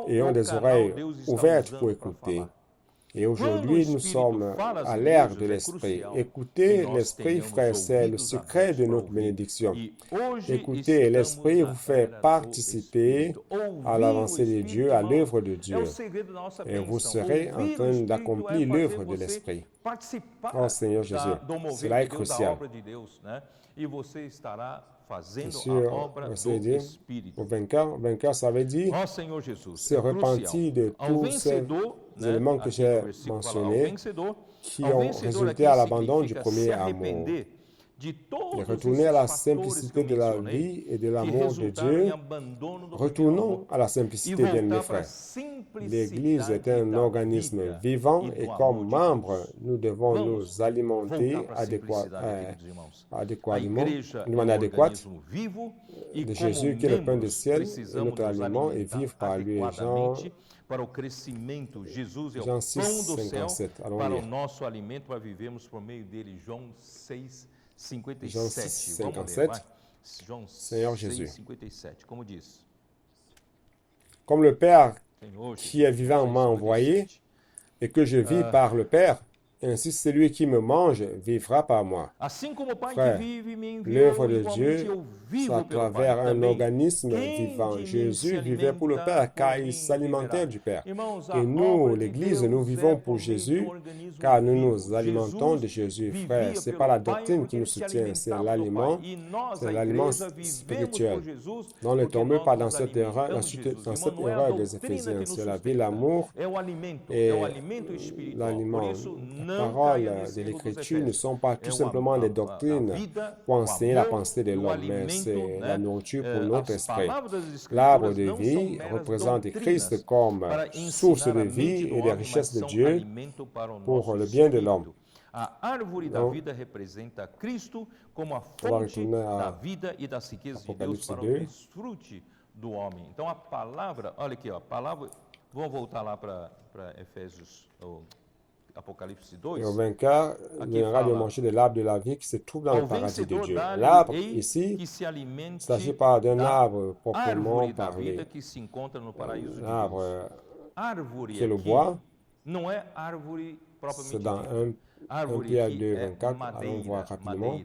ayons des oreilles ouvertes pour écouter. Et aujourd'hui, nous sommes à l'ère de l'Esprit. Écoutez l'Esprit, frères, c'est le secret de notre bénédiction. Écoutez, l'Esprit vous fait participer à l'avancée de Dieu, à l'œuvre de Dieu. Et vous serez en train d'accomplir l'œuvre de l'Esprit. Oh Seigneur Jésus, cela est crucial. C'est sûr, verset 10, au vainqueur, ça veut dire se repentir de tous ces éléments que j'ai mentionnés qui ont résulté à l'abandon du premier amour. Et retourner à la simplicité de la vie et de l'amour de Dieu. Retournons à la simplicité, bien mes frères. L'Église est un organisme vivant et comme membre, nous devons nous alimenter adéquatement, de manière adéquate de Jésus qui est le pain du ciel et notre aliment et vivre par lui. Jean 6, 57. Allons lire. Jean 6, 57. Seigneur Jésus. Comme le Père qui est vivant m'a envoyé et que je vis par le Père, ainsi celui qui me mange vivra par moi. Frère, l'œuvre de Dieu, c'est à travers un organisme vivant. Jésus vivait pour le Père car il s'alimentait du Père. Et nous, l'Église, nous vivons pour Jésus car nous nous alimentons de Jésus. Frère, ce n'est pas la doctrine qui nous soutient, c'est l'aliment spirituel. Donc ne tombez pas dans cette erreur, des Éphésiens. C'est la vie, l'amour et l'aliment. Les paroles de l'Écriture ne sont pas tout simplement des doctrines pour enseigner la pensée de l'homme, mais c'est la nourriture pour notre esprit. L'arbre de vie représente Christ comme source de vie et des richesses de Dieu pour le bien de l'homme. Donc, on va retourner à Apocalypse 2. Então a palavra, olha aqui, a palavra, vamos voltar lá para Efésios, Apocalipse 2. Et au vainqueur viendra de manger de l'arbre de la vie qui se trouve dans le paradis de Dieu. L'arbre ici, il ne s'agit pas d'un arbre proprement parlé. L'arbre qui est le bois, c'est dans 1 Pierre 2, 24. Allons voir rapidement.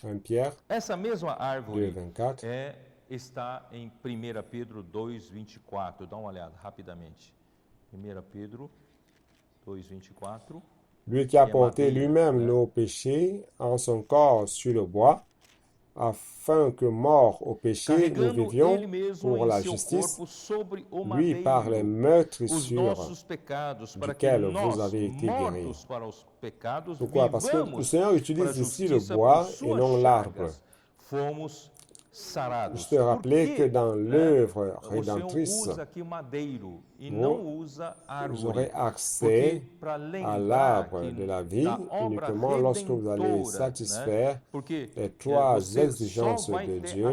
1 Pierre 2, 24. Está em 1 Pedro 2, 24. Dá uma olhada rapidamente. 1 Pedro 2, 24. Lui qui a porté lui-même nos péchés en son corps sur le bois, afin que mort au péché, nous vivions pour la justice, lui par les meurtrissures duquel vous avez été guéris. Pourquoi? Parce que le Seigneur utilise ici le bois et non l'arbre. Je te rappelais que dans l'œuvre rédemptrice, vous aurez accès à l'arbre de la vie uniquement lorsque vous allez satisfaire les trois exigences de Dieu.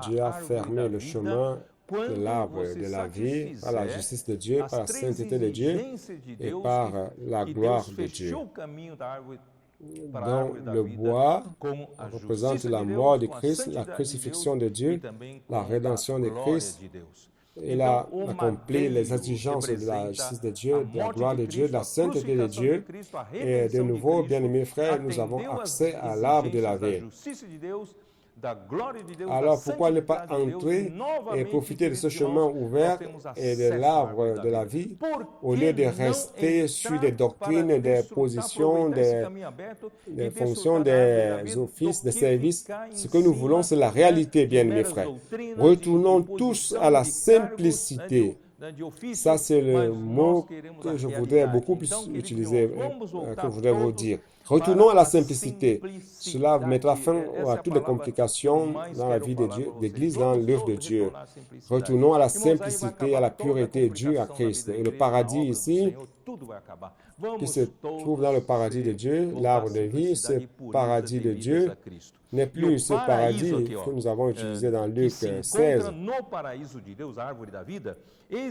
Dieu a fermé le chemin de l'arbre de la vie par la justice de Dieu, par la sainteté de Dieu et par la gloire de Dieu. Donc, le bois représente la mort de Christ, la crucifixion de Dieu, la rédemption de Christ. Il a accompli les exigences de la justice de Dieu, de la gloire de Dieu, de la sainteté de Dieu. Et de nouveau, bien-aimés frères, nous avons accès à l'arbre de la vie. Alors pourquoi ne pas entrer et profiter de ce chemin ouvert et de l'arbre de la vie au lieu de rester sur des doctrines, des positions, des fonctions, des offices, des services? Ce que nous voulons, c'est la réalité, bien mes frères. Retournons tous à la simplicité. Ça, c'est le mot que je voudrais beaucoup plus utiliser, que je voudrais vous dire. Retournons à la simplicité. Cela mettra fin à toutes les complications dans la vie de Dieu, d'Église, dans l'œuvre de Dieu. Retournons à la simplicité, à la pureté due à Christ. Et le paradis ici, qui se trouve dans le paradis de Dieu, l'arbre de vie, ce paradis de Dieu n'est plus ce paradis que nous avons utilisé dans Luc 16.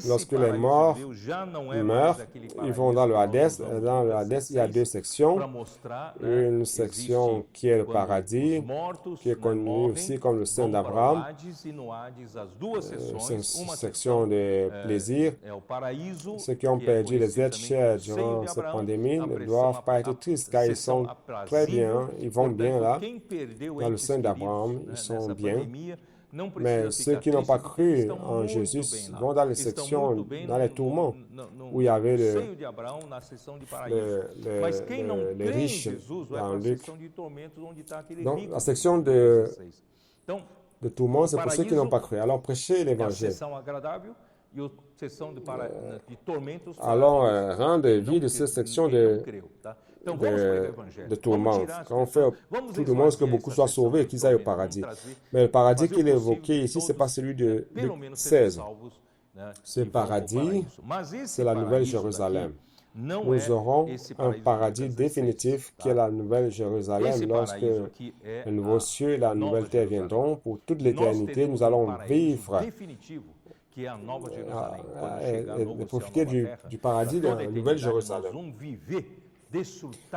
Lorsque les morts meurent, ils vont dans le Hadès. Dans le Hadès, il y a deux sections une section qui est le paradis, qui est connue aussi comme le sein d'Abraham. C'est une section de plaisir. Ceux qui ont perdu les êtres chers durant cette pandémie ne doivent pas être tristes car ils sont très bien, ils vont bien là, dans le sein d'Abraham, ils sont bien. Mais ceux qui n'ont pas cru en Jésus vont dans les sections, dans les tourments, où il y avait les riches dans Luc. Donc, la section de tourments, c'est pour ceux qui n'ont pas cru. Alors, prêchez l'Évangile. Allons rendre vide cette section de tourments. Quand on fait tout le monde que beaucoup soient sauvés et qu'ils aillent au paradis. Mais le paradis qu'il est évoqué ici, ce n'est pas celui de Luc 16. Ce paradis, c'est la Nouvelle Jérusalem. Nous aurons un paradis définitif qui est la Nouvelle Jérusalem lorsque le nouveau cieux et la nouvelle terre viendront. Pour toute l'éternité, nous allons vivre et profiter du paradis de la Nouvelle Jérusalem.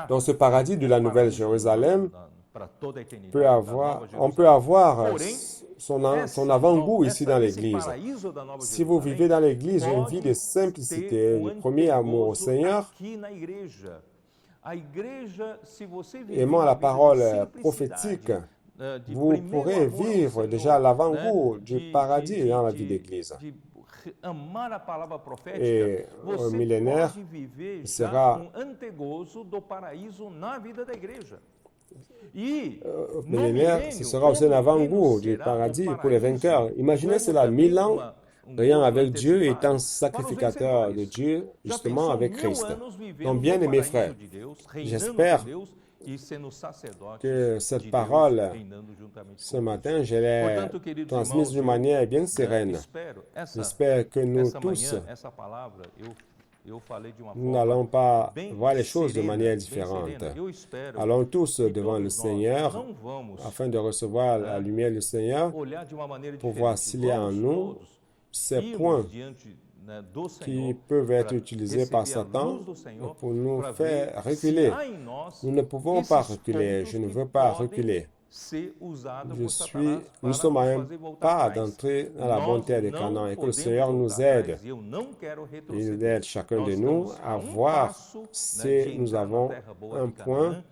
Dans ce paradis de la Nouvelle Jérusalem, on peut avoir son avant-goût ici dans l'Église. Si vous vivez dans l'Église une vie de simplicité, le premier amour au Seigneur, aimant la parole prophétique, vous pourrez vivre déjà l'avant-goût du paradis dans la vie d'Église. Et au millénaire, sera millénaire, ce sera aussi un avant-goût du paradis pour les vainqueurs. Imaginez cela, 1000 ans ayant avec Dieu, étant sacrificateur de Dieu, justement avec Christ. Donc, bien aimés frères, j'espère que cette parole, ce matin, je l'ai transmise d'une manière bien sereine. J'espère que nous tous, nous n'allons pas voir les choses de manière différente. Allons tous devant le Seigneur afin de recevoir la lumière du Seigneur pour voir s'il y a en nous ces points qui peuvent être utilisés par Satan pour nous faire reculer. Nous ne pouvons pas reculer. Je ne veux pas reculer. Nous sommes à un pas d'entrer dans la bonne terre de Canaan et que le Seigneur nous aide. Il aide chacun de nous à voir si nous avons un point,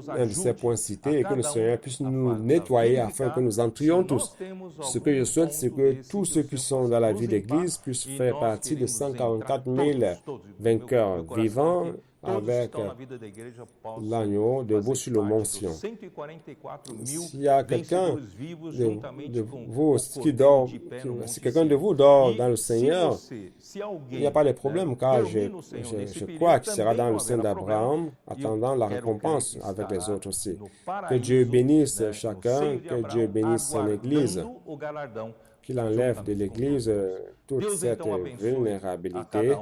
un de ces points cités, et que le Seigneur puisse nous nettoyer afin que nous entrions tous. Ce que je souhaite, c'est que tous ceux qui sont dans la vie d'Église puissent faire partie de 144 000 vainqueurs vivants avec l'agneau debout sur le mont Sion. S'il y a quelqu'un de vous qui dort, si quelqu'un de vous dort dans le Seigneur, il n'y a pas de problème, car je crois qu'il sera dans le sein d'Abraham, attendant la récompense avec les autres aussi. Que Dieu bénisse chacun, que Dieu bénisse son Église, qu'il enlève de l'Église toute cette vulnérabilité,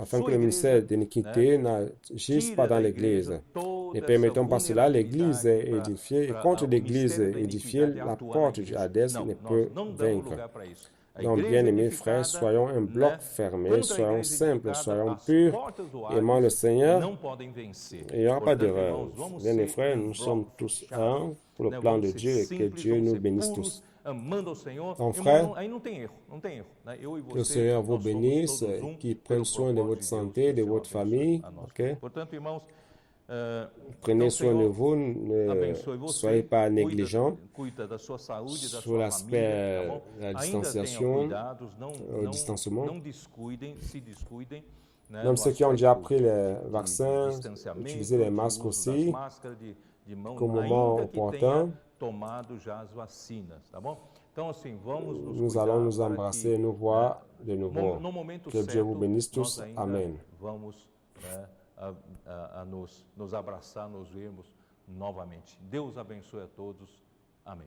afin que le ministère d'iniquité n'agisse pas dans l'Église. Ne permettons pas cela, l'Église est édifiée, et contre l'Église édifiée, la porte du Hadès ne peut vaincre. Donc, bien-aimés frères, soyons un bloc fermé, soyons simples, soyons purs, aimant le Seigneur. Il n'y aura pas d'erreur. Bien-aimés frères, nous sommes tous un pour le plan de Dieu et que Dieu nous bénisse tous. Donc, frère, que le Seigneur vous bénisse, qu'il prenne soin de votre santé, de votre famille. Okay? Prenez soin de vous, ne soyez pas négligents sur l'aspect de la distanciation, au distancement. Même ceux qui ont déjà pris les vaccins, utilisez les masques aussi, qu'au moment opportun. Nous allons nous embrasser et nous voir de nouveau. Que Dieu vous bénisse tous. Amen. Nos abraçar, nos vermos novamente. Deus abençoe a todos. Amém.